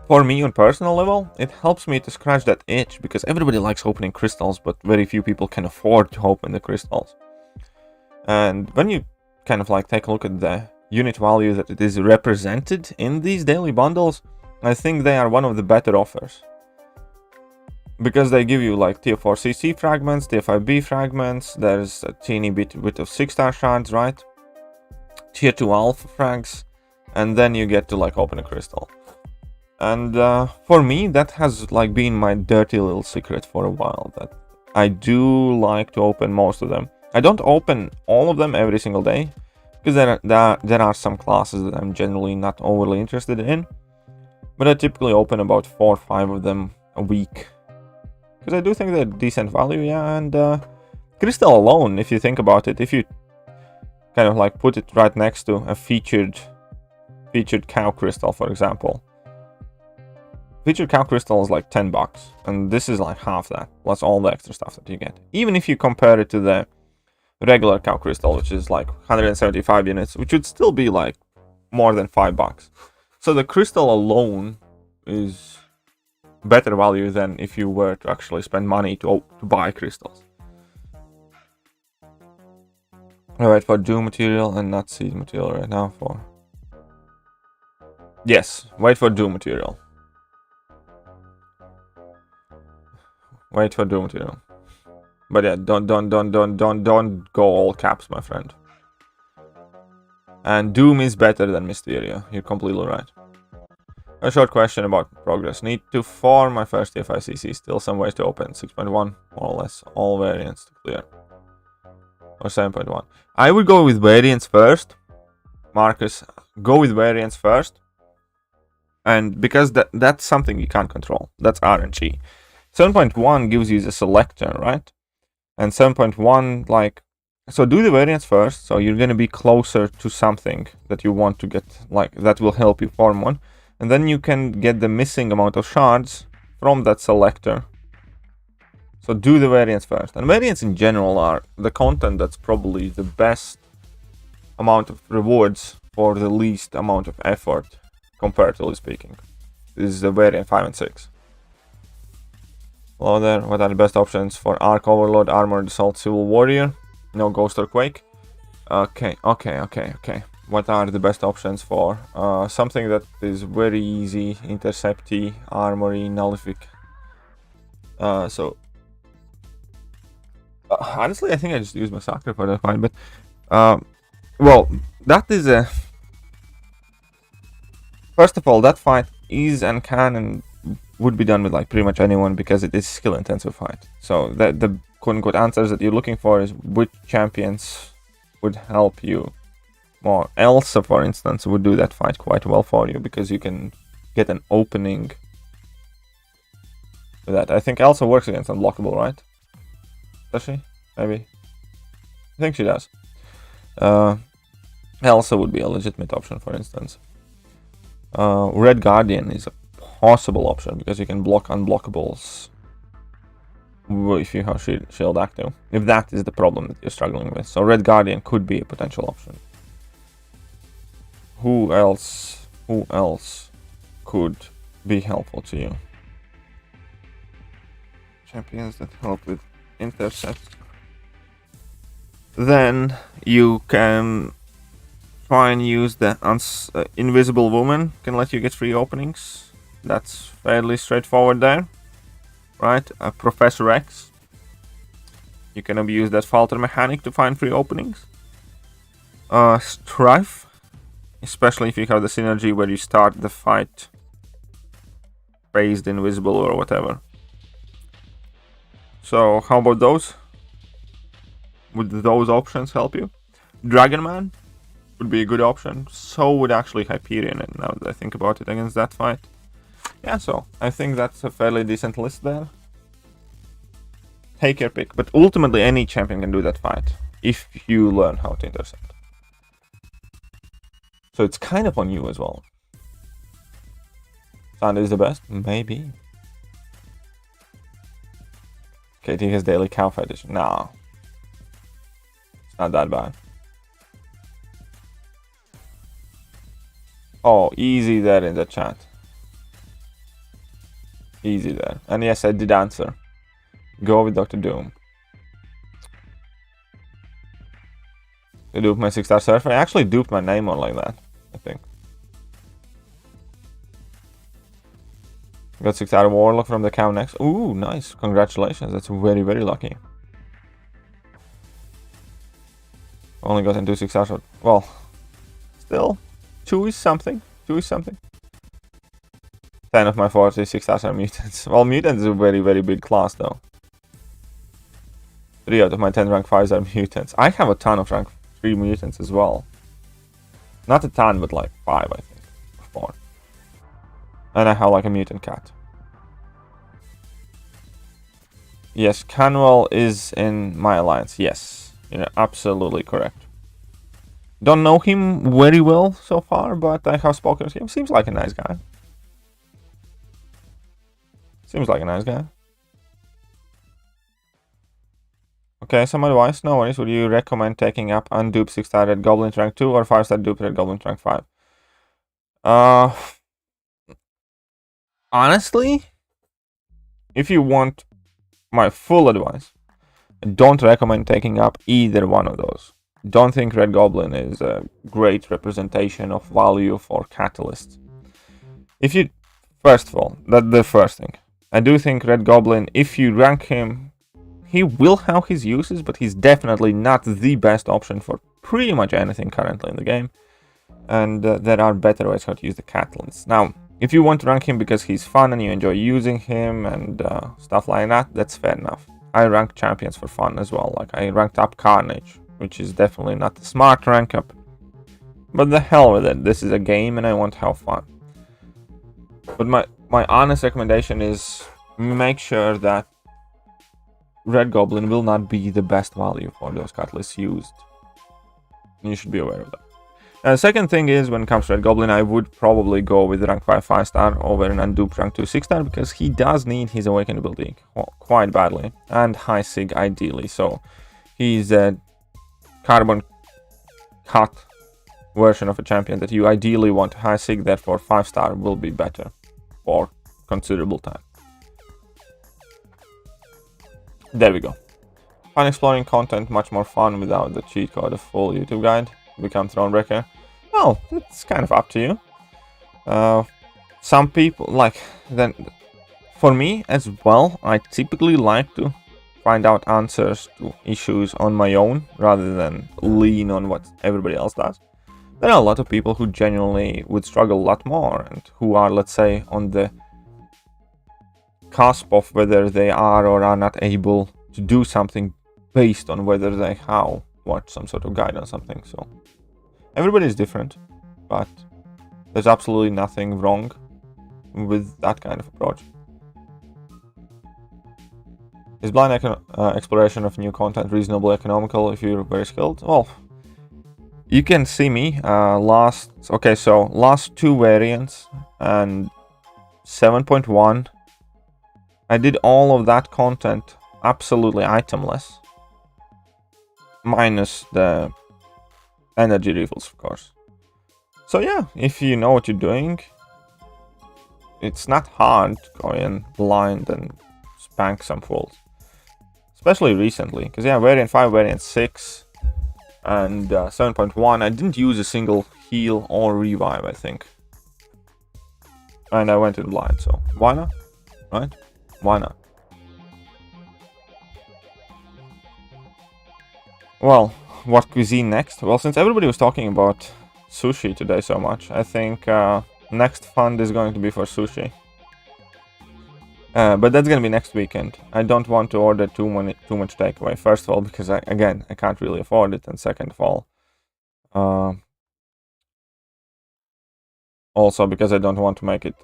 for me on personal level, it helps me to scratch that itch, because everybody likes opening crystals, but very few people can afford to open the crystals. And when you kind of like take a look at the unit value that it is represented in these daily bundles, I think they are one of the better offers. Because they give you like tier 4 CC fragments, tier 5B fragments, there's a teeny bit of 6-star shards, right? Tier 2 alpha frags, and then you get to like open a crystal. And for me, that has like been my dirty little secret for a while, that I do like to open most of them. I don't open all of them every single day, because there are some classes that I'm generally not overly interested in. But I typically open about 4 or 5 of them a week, because I do think they're decent value, yeah. And crystal alone, if you think about it, if you kind of like put it right next to a featured cow crystal, for example. Featured cow crystal is like $10, and this is like half that, plus all the extra stuff that you get. Even if you compare it to the regular cow crystal, which is like 175 units, which would still be like more than $5. So the crystal alone is better value than if you were to actually spend money to buy crystals. Alright, for Doom material and not seed material right now for... Yes, wait for Doom material. Wait for Doom material. But yeah, don't go all caps, my friend. And Doom is better than Mysterio. You're completely right. A short question about progress. Need to farm my first TFICC. Still some ways to open. 6.1, more or less. All variants to clear. Or 7.1. I would go with variants first. Marcus, go with variants first. And because that's something you can't control. That's RNG. 7.1 gives you the selector, right? And 7.1, like, so do the variants first, so you're gonna be closer to something that you want to get, like, that will help you farm one. And then you can get the missing amount of shards from that selector. So do the variants first. And variants in general are the content that's probably the best amount of rewards for the least amount of effort, comparatively speaking. This is the variant 5 and 6. Hello there, what are the best options for Arc Overlord, Armored Assault, Civil Warrior? No Ghost or Quake? Okay. What are the best options for something that is very easy, Intercepty, Armory, Nullific? Honestly, I think I just used my Sakura for that fight, but well, that is a... First of all, that fight is and can and would be done with like pretty much anyone, because it is skill intensive fight. So the quote-unquote answers that you're looking for is which champions would help you more. Elsa, for instance, would do that fight quite well for you, because you can get an opening with that. I think Elsa works against unblockable, right? Does she? Maybe. I think she does. Elsa would be a legitimate option, for instance. Red Guardian is a possible option, because you can block unblockables if you have shield active, if that is the problem that you're struggling with. So Red Guardian could be a potential option. Who else could be helpful to you? Champions that help with intercept. Then you can try and use the Invisible Woman, can let you get free openings. That's fairly straightforward there, right? Professor X, you can abuse that falter mechanic to find free openings. Strife, especially if you have the synergy where you start the fight phased invisible or whatever. So how about those? Would those options help you? Dragon Man would be a good option. So would actually Hyperion, and now that I think about it, against that fight. Yeah, so I think that's a fairly decent list there. Take your pick, but ultimately any champion can do that fight if you learn how to intercept. So it's kind of on you as well. Sand is the best? Maybe. KT has daily cow fetish. No. It's not that bad. Oh, easy there in the chat. Easy there. And yes, I did answer. Go with Dr. Doom. I duped my 6-star surfer. I actually duped my name on like that, I think. Got 6-star warlock from the cow next. Ooh, nice. Congratulations. That's very, very lucky. Only got into 6-star. Well, still, 2 is something. 2 is something. 10 of my 46 stars are mutants. Well, mutants is a very, very big class, though. 3 out of my 10 rank 5s are mutants. I have a ton of rank 3 mutants as well. Not a ton, but like 5, I think. 4. And I have like a mutant cat. Yes, Canwell is in my alliance. Yes, you're absolutely correct. Don't know him very well so far, but I have spoken to him. Seems like a nice guy. Seems like a nice guy. Okay, some advice. No worries. Would you recommend taking up undupe 6-star Red Goblin rank 2 or 5-star dupe Red Goblin rank 5? Honestly, if you want my full advice, I don't recommend taking up either one of those. Don't think Red Goblin is a great representation of value for catalysts. If you, first of all, that's the first thing. I do think Red Goblin, if you rank him, he will have his uses, but he's definitely not the best option for pretty much anything currently in the game. And there are better ways how to use the catalysts. Now, if you want to rank him because he's fun and you enjoy using him and stuff like that, that's fair enough. I rank champions for fun as well. Like, I ranked up Carnage, which is definitely not the smart rank up. But the hell with it. This is a game and I want to have fun. But my honest recommendation is make sure that Red Goblin will not be the best value for those catalysts used. You should be aware of that. And the second thing is, when it comes to Red Goblin, I would probably go with rank 5 5-star over an undupe rank 2 6-star, because he does need his awakened ability quite badly, and high sig ideally. So he's a carbon cut version of a champion that you ideally want high sig, therefore 5-star will be better for considerable time. There we go. Fun exploring content, much more fun without the cheat code, a full YouTube guide. Become Thronebreaker. Well, it's kind of up to you. Some people like, then for me as well, I typically like to find out answers to issues on my own rather than lean on what everybody else does. There are a lot of people who genuinely would struggle a lot more and who are, let's say, on the cusp of whether they are or are not able to do something based on whether they have watched some sort of guide on something. So everybody is different, but there's absolutely nothing wrong with that kind of approach. Is blind exploration of new content reasonably economical if you're very skilled? Well, you can see me last two variants and 7.1. I did all of that content absolutely itemless, minus the energy refills, of course. So yeah, if you know what you're doing, it's not hard to go in blind and spank some fools. Especially recently, because yeah, variant 5, variant 6, and 7.1, I didn't use a single heal or revive, I think. And I went in blind, so why not? Right? Why not? Well, what cuisine next? Well, since everybody was talking about sushi today so much, I think next fund is going to be for sushi. But that's going to be next weekend. I don't want to order too much takeaway. First of all, because I can't really afford it. And second of all, also because I don't want to make it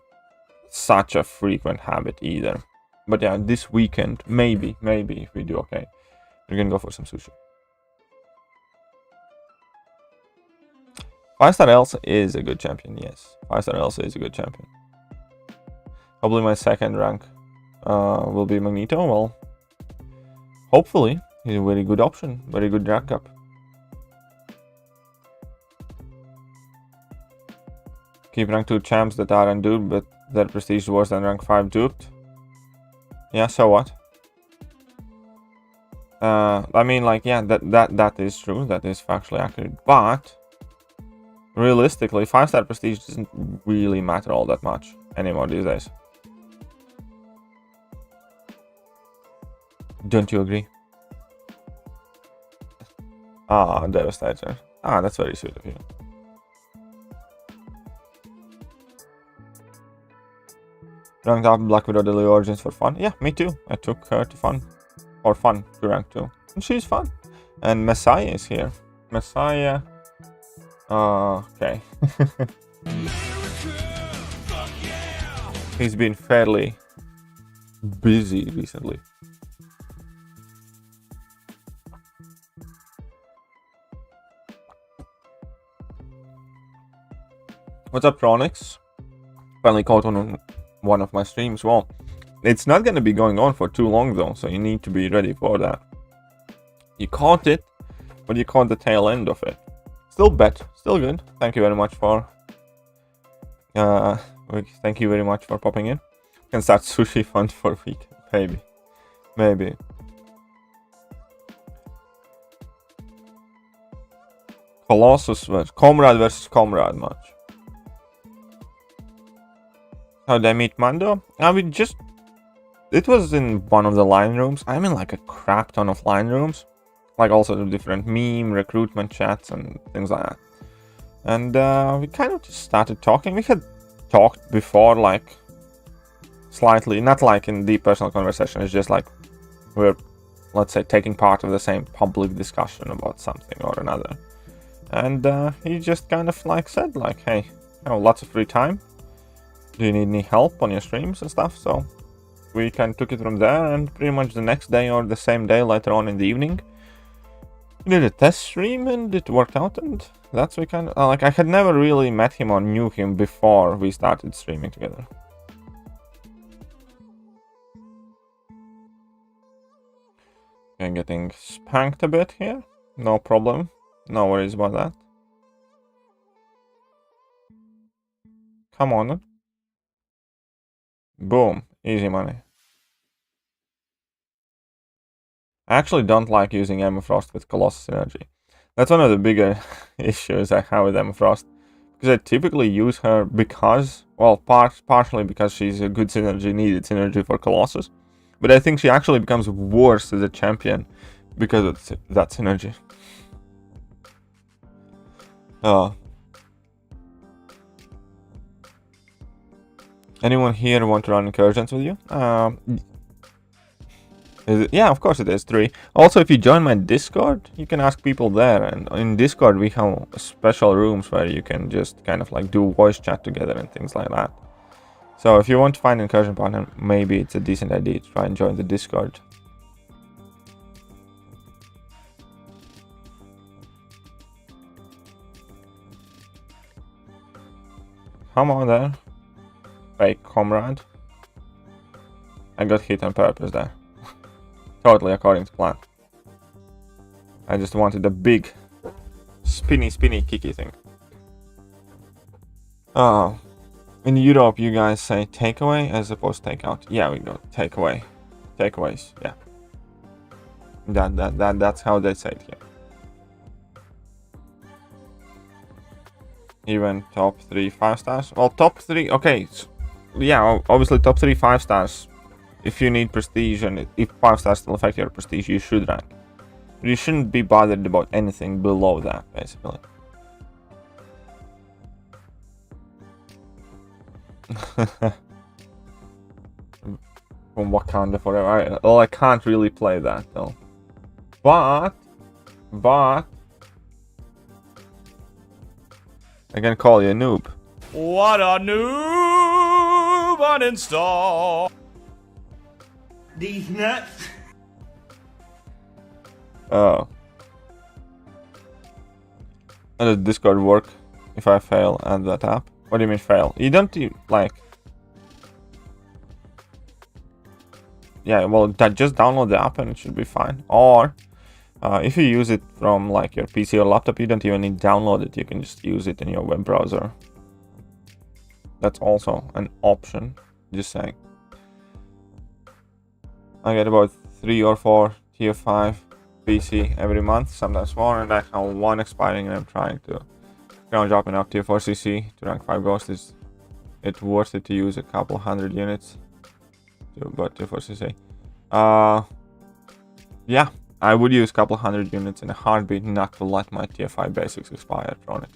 such a frequent habit either. But yeah, this weekend, maybe if we do okay, we're going to go for some sushi. 5-star Elsa is a good champion, yes. 5-star Elsa is a good champion. Probably my second rank will be Magneto. Well, hopefully, he's a very good option. Very good rank up. Keep rank 2 champs that are unduped, but their prestige is worse than rank 5 duped. Yeah, so what? I mean, like, yeah, that is true. That is factually accurate. But realistically, 5-star prestige doesn't really matter all that much anymore these days. Don't you agree? Ah, Devastator. Ah, that's very sweet of you. Ranked up Black Widow Daily Origins for fun. Yeah, me too. I took her to fun. Or fun to rank 2. And she's fun. And Messiah is here. Messiah. Okay. He's been fairly busy recently. What's up, Tronix? Finally caught on one of my streams. Well, it's not going to be going on for too long though, so you need to be ready for that. You caught it, but you caught the tail end of it. Still bet, still good. Thank you very much for popping in. Can start sushi fund for a week, maybe. Colossus versus COMRADE versus COMRADE match. How did I meet Mando? It was in one of the line rooms. I'm in like a crap ton of line rooms. Like also the different meme, recruitment chats and things like that. And we kind of just started talking. We had talked before, like slightly, not like in deep personal conversation. It's just like we're, let's say, taking part of the same public discussion about something or another. And he just kind of like said like, hey, lots of free time. Do you need any help on your streams and stuff? So we kind of took it from there, and pretty much the next day or the same day later on in the evening, we did a test stream and it worked out, and that's we kind of like I had never really met him or knew him before we started streaming together. Okay, getting spanked a bit here. No problem. No worries about that. Come on. Boom. Easy money. I actually don't like using Emma Frost with Colossus energy. That's one of the bigger issues I have with Emma Frost. Because I typically use her because, well, partially because she's a good synergy, needed synergy for Colossus. But I think she actually becomes worse as a champion because of that synergy. Anyone here want to run incursions with you? Yeah, of course it is 3. Also, if you join my Discord, you can ask people there. And in Discord, we have special rooms where you can just kind of like do voice chat together and things like that. So if you want to find an incursion partner, maybe it's a decent idea to try and join the Discord. Come on there. Fake comrade. I got hit on purpose there. Totally according to plan. I just wanted a big spinny kicky thing. Oh, in Europe you guys say takeaway as opposed to takeout. Yeah, we go takeaway. Takeaways, yeah. That's how they say it here. Even top 3 5 stars. Well, top 3. Okay, so, yeah, obviously top 3 5 stars. If you need prestige and if 5 stars still affect your prestige, you should rank. But you shouldn't be bothered about anything below that, basically. From Wakanda Forever. Well, I can't really play that though. But I can call you a noob. What a noob uninstall. These nuts. Oh. How does Discord work if I fail at that app? What do you mean fail? You don't like... Yeah, well, just download the app and it should be fine. Or, if you use it from like your PC or laptop, you don't even need to download it. You can just use it in your web browser. That's also an option, just saying. I get about 3 or 4 tier 5 PC every month, sometimes more, and I have 1 expiring, and I'm trying to ground drop enough tier 4 CC to rank 5 Ghost. It's worth it to use a couple hundred units to but tier 4 CC. Yeah, I would use a couple hundred units in a heartbeat not to let my tier 5 basics expire from it.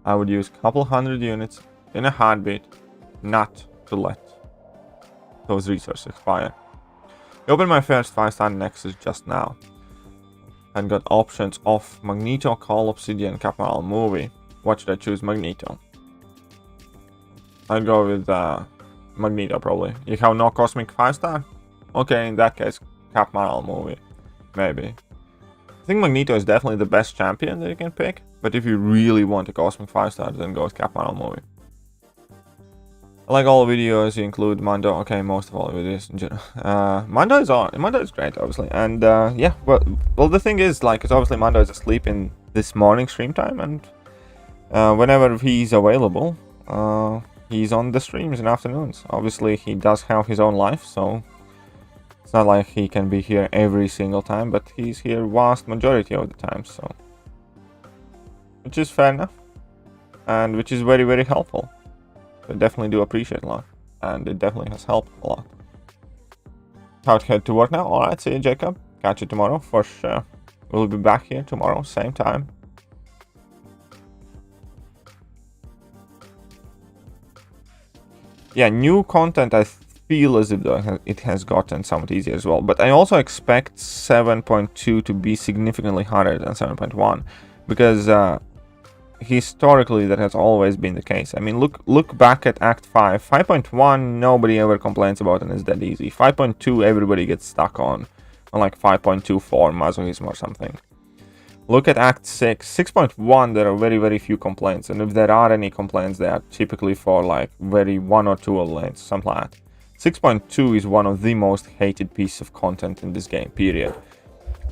I would use a couple hundred units in a heartbeat not to let those resources expire. I opened my first 5-star Nexus just now and got options of Magneto, Call, Obsidian, Captain Movie. What should I choose? Magneto. I'd go with Magneto probably. You have no Cosmic 5-star? Okay, in that case, Captain Movie. Maybe. I think Magneto is definitely the best champion that you can pick, but if you really want a Cosmic 5-star, then go with Captain Movie. I like all videos, you include Mando. Okay, most of all videos in general. Mando is great, obviously. And yeah, well, the thing is, like, it's obviously Mando is asleep in this morning stream time, and whenever he's available, he's on the streams in afternoons. Obviously, he does have his own life, so it's not like he can be here every single time, but he's here vast majority of the time, so. Which is fair enough, and which is very, very helpful. I definitely do appreciate a lot, and it definitely has helped a lot. How to head to work now? Alright, see you, Jacob. Catch you tomorrow for sure. We'll be back here tomorrow, same time. Yeah, new content, I feel as if it has gotten somewhat easier as well, but I also expect 7.2 to be significantly harder than 7.1, because historically that has always been the case. I mean, look back at Act 5. 5.1 nobody ever complains about and it's that easy. 5.2 everybody gets stuck on like 5.24 masochism or something. Look at Act 6. 6.1 there are very, very few complaints, and if there are any complaints, they are typically for like very 1 or 2 lanes, something like that. 6.2 is one of the most hated pieces of content in this game, period.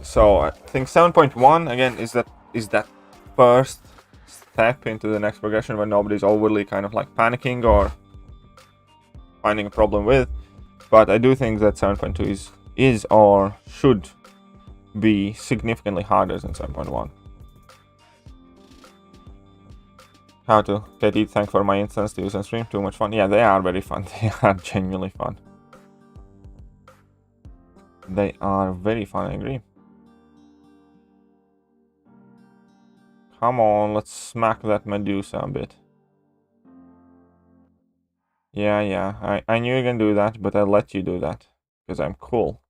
So I think 7.1 again is that first step into the next progression when nobody's overly kind of like panicking or finding a problem with. But I do think that 7.2 is or should be significantly harder than 7.1. How to get it? Thank for my instance to use on stream. Too much fun. Yeah, they are very fun. They are genuinely fun. They are very fun, I agree. Come on, let's smack that Medusa a bit. Yeah, I knew you can do that, but I let you do that. Because I'm cool.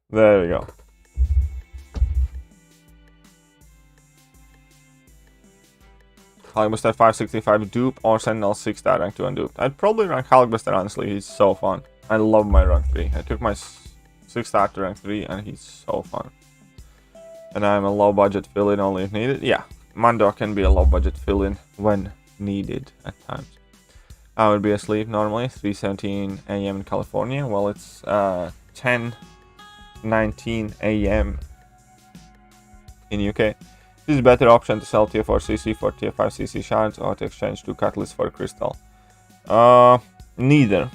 There we go. Hulkbuster 565 dupe or Sentinel 6-star rank 2 unduped. I'd probably rank Hulkbuster, honestly. He's so fun. I love my rank 3. I took my 6-star to rank 3 and he's so fun. And I'm a low budget fill-in only if needed. Yeah, Mando can be a low budget fill-in when needed at times. I would be asleep normally, 3:17 AM in California. Well, it's 10:19 AM in UK. This is a better option to sell tier 4 CC for tier 5 CC shards or to exchange 2 catalysts for a crystal. Neither.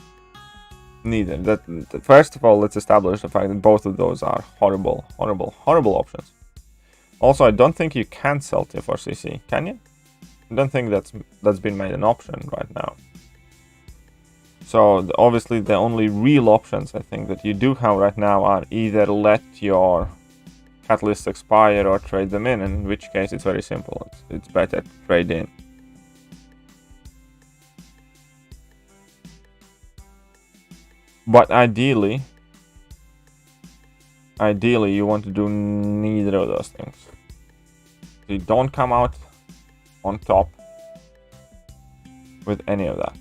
First of all, let's establish the fact that both of those are horrible options. Also, I don't think you can sell tier 4 CC, can you? I don't think that's been made an option right now. So obviously the only real options I think that you do have right now are either let your catalysts expire or trade them in which case it's very simple. It's better to trade in. But ideally you want to do neither of those things. You don't come out on top with any of that.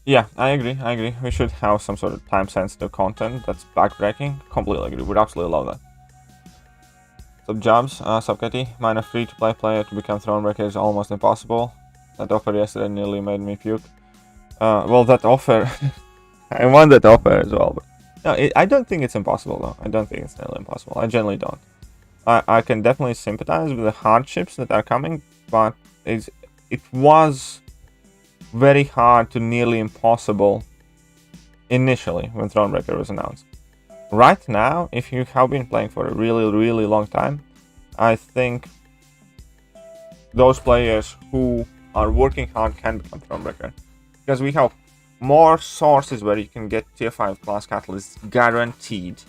Yeah, I agree. We should have some sort of time-sensitive content that's backbreaking. Completely agree. Would absolutely love that. Sub Jobs, Sub Kitty. Mine a free-to-play player to become Thronebreaker is almost impossible. That offer yesterday nearly made me puke. Well, that offer... I want that offer as well. But no, I don't think it's impossible, though. I don't think it's nearly impossible. I generally don't. I can definitely sympathize with the hardships that are coming, but it was very hard to nearly impossible initially when Thronebreaker was announced. Right now, if you have been playing for a really, really long time, I think those players who are working hard can become Thronebreaker. Because we have more sources where you can get tier 5 class catalysts guaranteed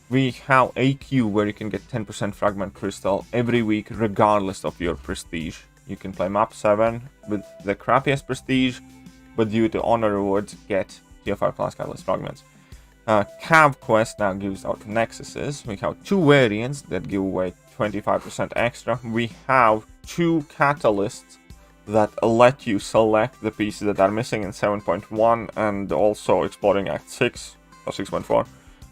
We have a queue where you can get 10% fragment crystal every week, regardless of your prestige. You can play map 7 with the crappiest prestige, but due to honor rewards, get tier 5 class catalyst fragments. Cav quest now gives out Nexuses. We have 2 variants that give away 25% extra. We have 2 catalysts that let you select the pieces that are missing in 7.1 and also exploring Act 6 or 6.4.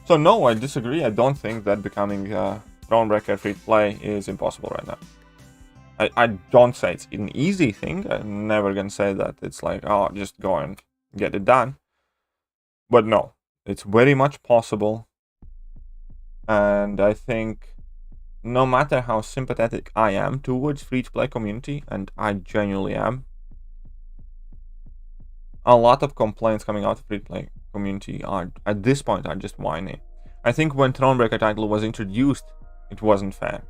So no, I disagree. I don't think that becoming Thronebreaker free-to-play is impossible right now. I don't say it's an easy thing. I'm never gonna say that it's like, oh, just go and get it done. But no, it's very much possible. And I think no matter how sympathetic I am towards free-to-play community, and I genuinely am, a lot of complaints coming out of free-to-play community are, at this point, are just whiny. I think when Thronebreaker title was introduced, it wasn't fair.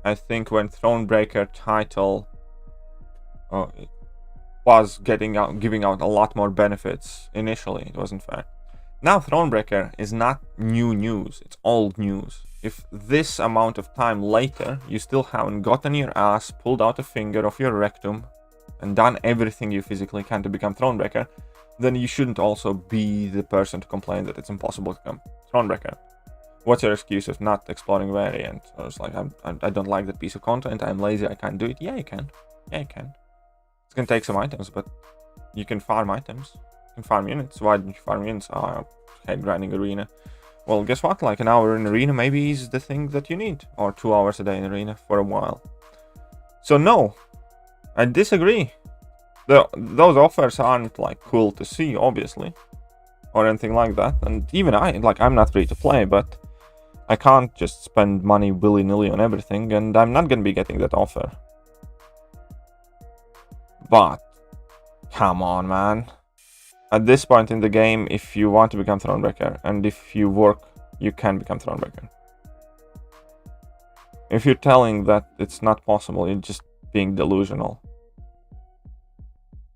I think when Thronebreaker title was giving out a lot more benefits initially, it wasn't fair. Now Thronebreaker is not new news, it's old news. If this amount of time later you still haven't gotten your ass, pulled out a finger of your rectum, and done everything you physically can to become Thronebreaker, then you shouldn't also be the person to complain that it's impossible to become Thronebreaker. What's your excuse of not exploring variant? Or it's like, I don't like that piece of content, I'm lazy, I can't do it. Yeah, you can. Yeah, you can. It's gonna take some items, but you can farm items. You can farm units. Why don't you farm units? Oh, I hate grinding arena. Well, guess what? Like an hour in arena maybe is the thing that you need. Or 2 hours a day in arena for a while. So no, I disagree. Those offers aren't like cool to see, obviously, or anything like that. And even I'm not free to play, but I can't just spend money willy-nilly on everything, and I'm not gonna be getting that offer. But come on, man. At this point in the game, if you want to become Thronebreaker, and if you work, you can become Thronebreaker. If you're telling that it's not possible, you're just being delusional.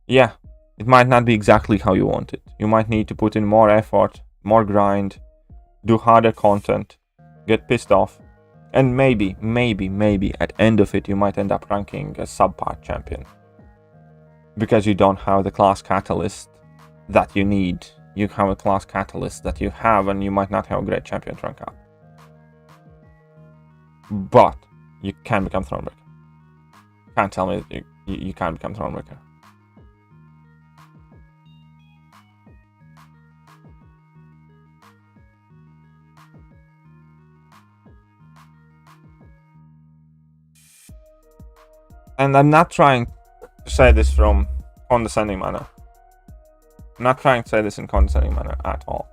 Yeah, it might not be exactly how you want it. You might need to put in more effort, more grind, do harder content, get pissed off, and maybe at end of it you might end up ranking as subpar champion. Because you don't have the class catalyst that you need. You have a class catalyst that you have, and you might not have a great champion to rank up. But you can become Thronebreaker. Can't tell me that you can't become Thronebreaker. And I'm not trying to say this from condescending manner. I'm not trying to say this in condescending manner at all.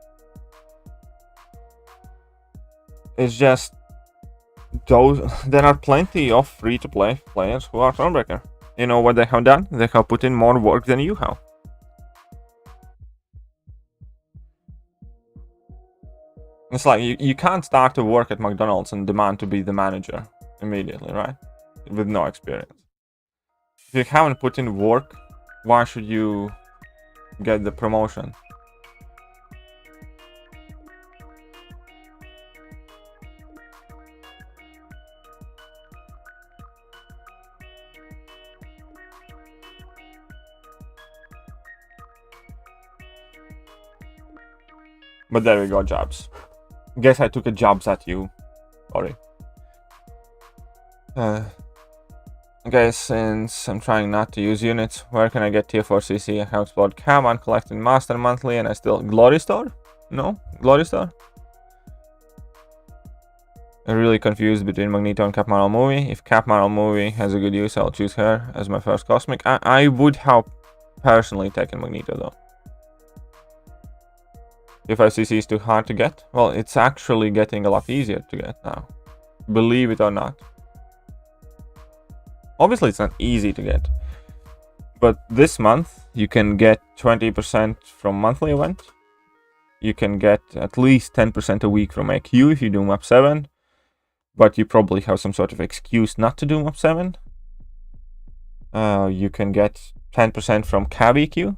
It's just there are plenty of free-to-play players who are Thronebreaker. You know what they have done? They have put in more work than you have. It's like you can't start to work at McDonald's and demand to be the manager immediately, right? With no experience. If you haven't put in work, why should you get the promotion? But there we go, jobs. Guess I took a jobs at you. Sorry. Okay, since I'm trying not to use units, where can I get tier 4 CC? I have explored Cam and collected Master monthly, and I still... Glory Store? No? Glory Store? I'm really confused between Magneto and Cap Marvel Movie. If Cap Marvel Movie has a good use, I'll choose her as my first Cosmic. I would have personally taken Magneto, though. If ICC is too hard to get, well, it's actually getting a lot easier to get now. Believe it or not. Obviously, it's not easy to get. But this month, you can get 20% from monthly event. You can get at least 10% a week from AQ if you do map 7. But you probably have some sort of excuse not to do map 7. You can get 10% from CAB EQ.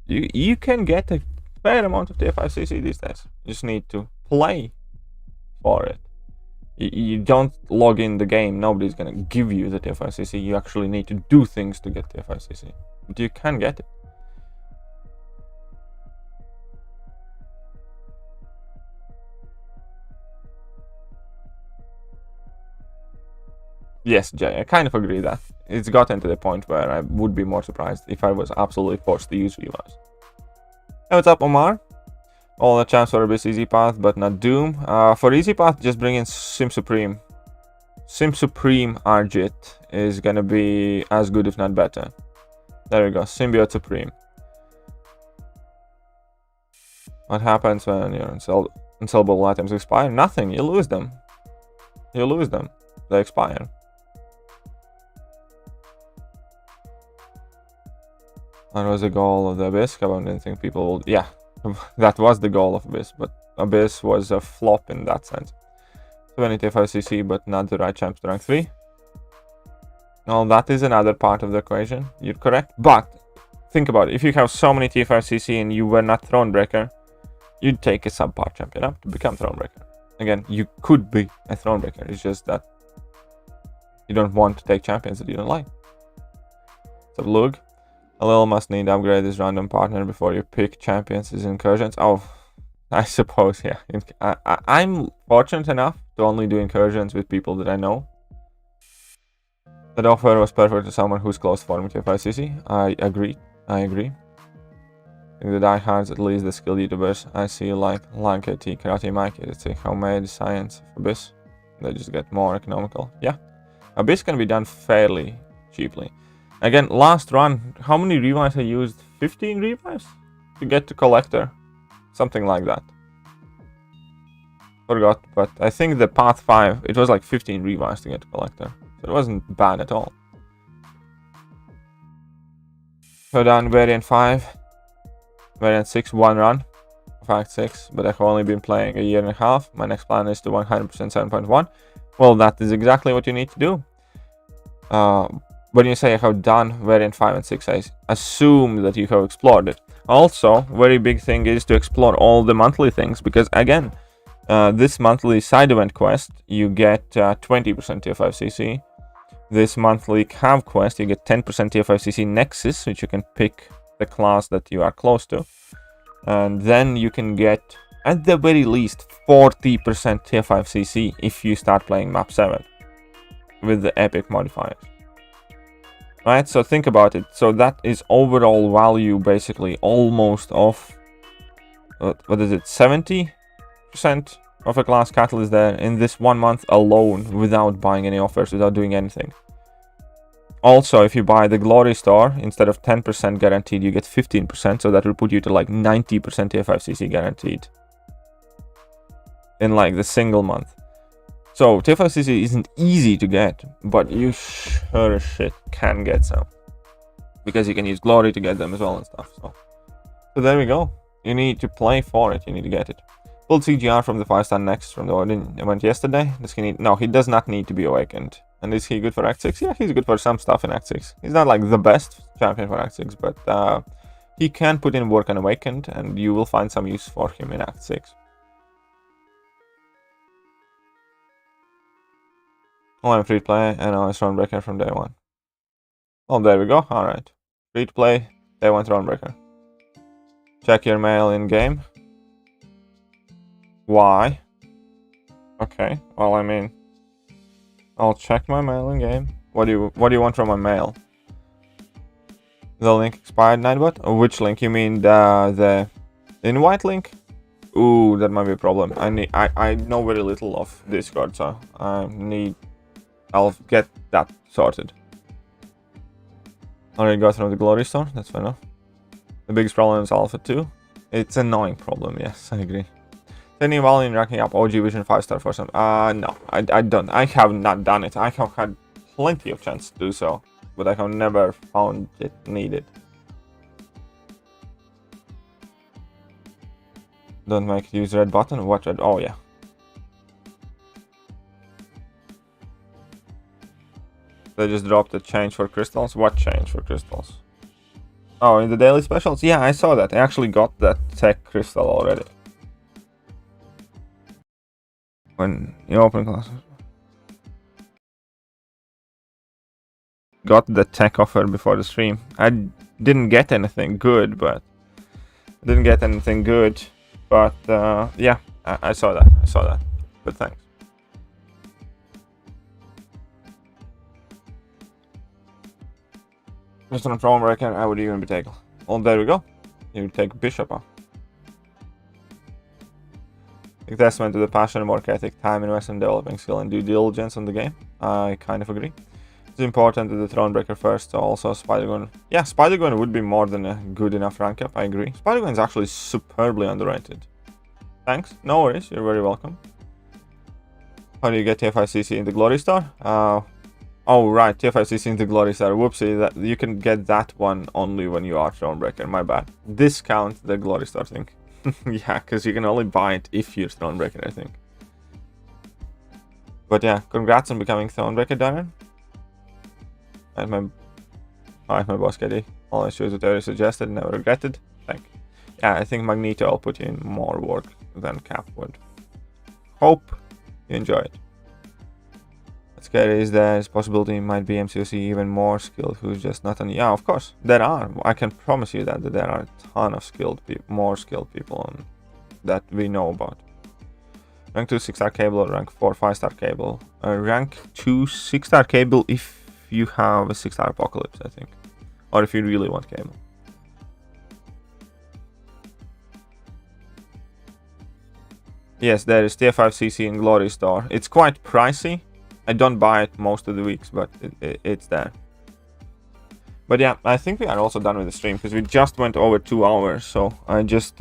You can get a fair amount of tier 5 CC these days. You just need to play for it. You don't log in the game. Nobody's gonna give you the TFICC. You actually need to do things to get TFICC. But you can get it. Yes, Jay, I kind of agree that it's gotten to the point where I would be more surprised if I was absolutely forced to use revives. Hey, what's up, Omar? All the champs for Abyss Easy Path, but not Doom. For Easy Path, just bring in Sim Supreme. Sim Supreme Argit is gonna be as good, if not better. There we go, Symbiote Supreme. What happens when your unsellable items expire? Nothing, you lose them. You lose them. They expire. That was the goal of the Abyss. I didn't think people would... Yeah. That was the goal of Abyss, but Abyss was a flop in that sense. 25cc, but not the right champs to rank 3. Well, that is another part of the equation. You're correct. But think about it. If you have so many T5cc and you were not Thronebreaker, you'd take a subpar champion up to become Thronebreaker. Again, you could be a Thronebreaker. It's just that you don't want to take champions that you don't like. So, Lug. A little must need to upgrade this random partner before you pick champions is Incursions. Oh, I suppose, yeah. I'm fortunate enough to only do Incursions with people that I know. That offer was perfect to someone who's close to forming T5cc. I agree. I agree. In the diehards, at least the skilled YouTubers I see like Lankety, Karate Mike, it's a homemade science of Abyss. They just get more economical. Yeah. Abyss can be done fairly cheaply. Again, last run, how many revives I used? 15 revives to get to Collector. Something like that. Forgot, but I think the Path 5, it was like 15 revives to get to Collector. So it wasn't bad at all. So down Variant 5. Variant 6, 1 run. In fact, 6, but I've only been playing a year and a half. My next plan is to 100% 7.1. Well, that is exactly what you need to do. When you say I have done Variant 5 and 6, I assume that you have explored it. Also, very big thing is to explore all the monthly things, because again, this monthly side event quest, you get 20% TF5cc. This monthly cav quest, you get 10% TF5cc Nexus, which you can pick the class that you are close to. And then you can get, at the very least, 40% TF5cc if you start playing map 7 with the epic modifiers. Right, so think about it. So that is overall value basically almost of, what is it, 70% of a class catalyst there in this 1 month alone without buying any offers, without doing anything. Also, if you buy the Glory Store, instead of 10% guaranteed, you get 15%, so that will put you to like 90% TF5cc guaranteed in like the single month. So, TF5cc isn't easy to get, but you sure as shit can get some. Because you can use Glory to get them as well and stuff. So there we go. You need to play for it, you need to get it. Pulled CGR from the 5-star Nexus from the Odin event yesterday. Does he need... No, he does not need to be awakened. And is he good for Act 6? Yeah, he's good for some stuff in Act 6. He's not like the best champion for Act 6, but he can put in work on Awakened, and you will find some use for him in Act 6. Oh, I'm free to play, and I was Thronebreaker from day 1. Oh, there we go. Alright. Free to play, day 1 Thronebreaker. Check your mail in game. Why? Okay, well, I mean, I'll check my mail in game. What do you want from my mail? The link expired, Nightbot? Oh, which link? You mean the invite link? Ooh, that might be a problem. I know very little of Discord, so I'll get that sorted. Already got through the Glory Store, that's fair enough. The biggest problem is Alpha 2. It's an annoying problem, yes, I agree. Any value in racking up OG Vision 5-star for some? No, I don't. I have not done it. I have had plenty of chance to do so, but I have never found it needed. Don't make use red button. What red? Oh yeah. They just dropped the change for crystals. What change for crystals? Oh, in the daily specials? Yeah, I saw that. I actually got that tech crystal already. when you open Colossus. Got the tech offer before the stream. I didn't get anything good, but yeah, I saw that. But thanks. Just on a Thronebreaker, I would even be taken. Oh, there we go. You take Bishop off. Testament to the passion, work ethic, time investment, developing skill, and due diligence on the game. I kind of agree. It's important to the Thronebreaker first, also Spider-Gwen. Yeah, Spider-Gwen would be more than a good enough rank up, I agree. Spider-Gwen is actually superbly underrated. Thanks, no worries, you're very welcome. How do you get TF5CC in the Glory Star? Oh right, TF5CC in the Glory Star, whoopsie, that you can get that one only when you are Thronebreaker, my bad. Discount the Glory Star thing. Yeah, because you can only buy it if you're Thronebreaker, I think. But yeah, congrats on becoming Thronebreaker, Darren. And my boss KD. Always choose whatever you suggested, never regretted. Thank you. Yeah, I think Magneto will put you in more work than Cap would. Hope you enjoy it. What's scary is there's possibility it might be MCOC even more skilled who's just not on. Yeah, of course, there are. I can promise you that there are a ton of skilled people, more skilled people on that we know about. Rank 2 6-star cable or rank 4 5-star cable. Rank 2 6-star cable if you have a 6-star apocalypse, I think. Or if you really want cable. Yes, there is TF5CC in Glory Star. It's quite pricey. I don't buy it most of the weeks, but it's there. But yeah, I think we are also done with the stream because we just went over 2 hours, so I just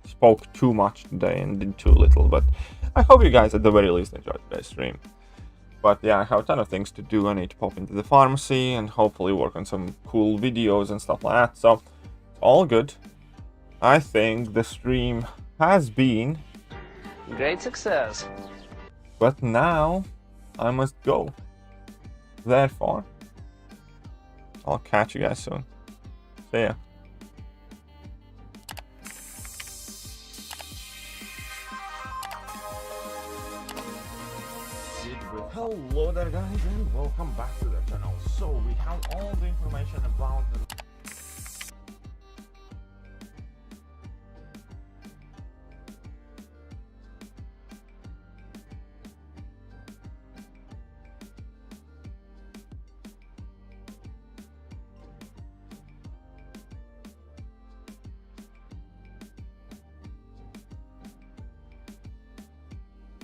spoke too much today and did too little. But I hope you guys at the very least enjoyed today's stream. But yeah, I have a ton of things to do. I need to pop into the pharmacy and hopefully work on some cool videos and stuff like that. So it's all good. I think the stream has been great success. But now I must go. Therefore, I'll catch you guys soon. See ya. Hello there guys and welcome back to the channel. So we have all the information about the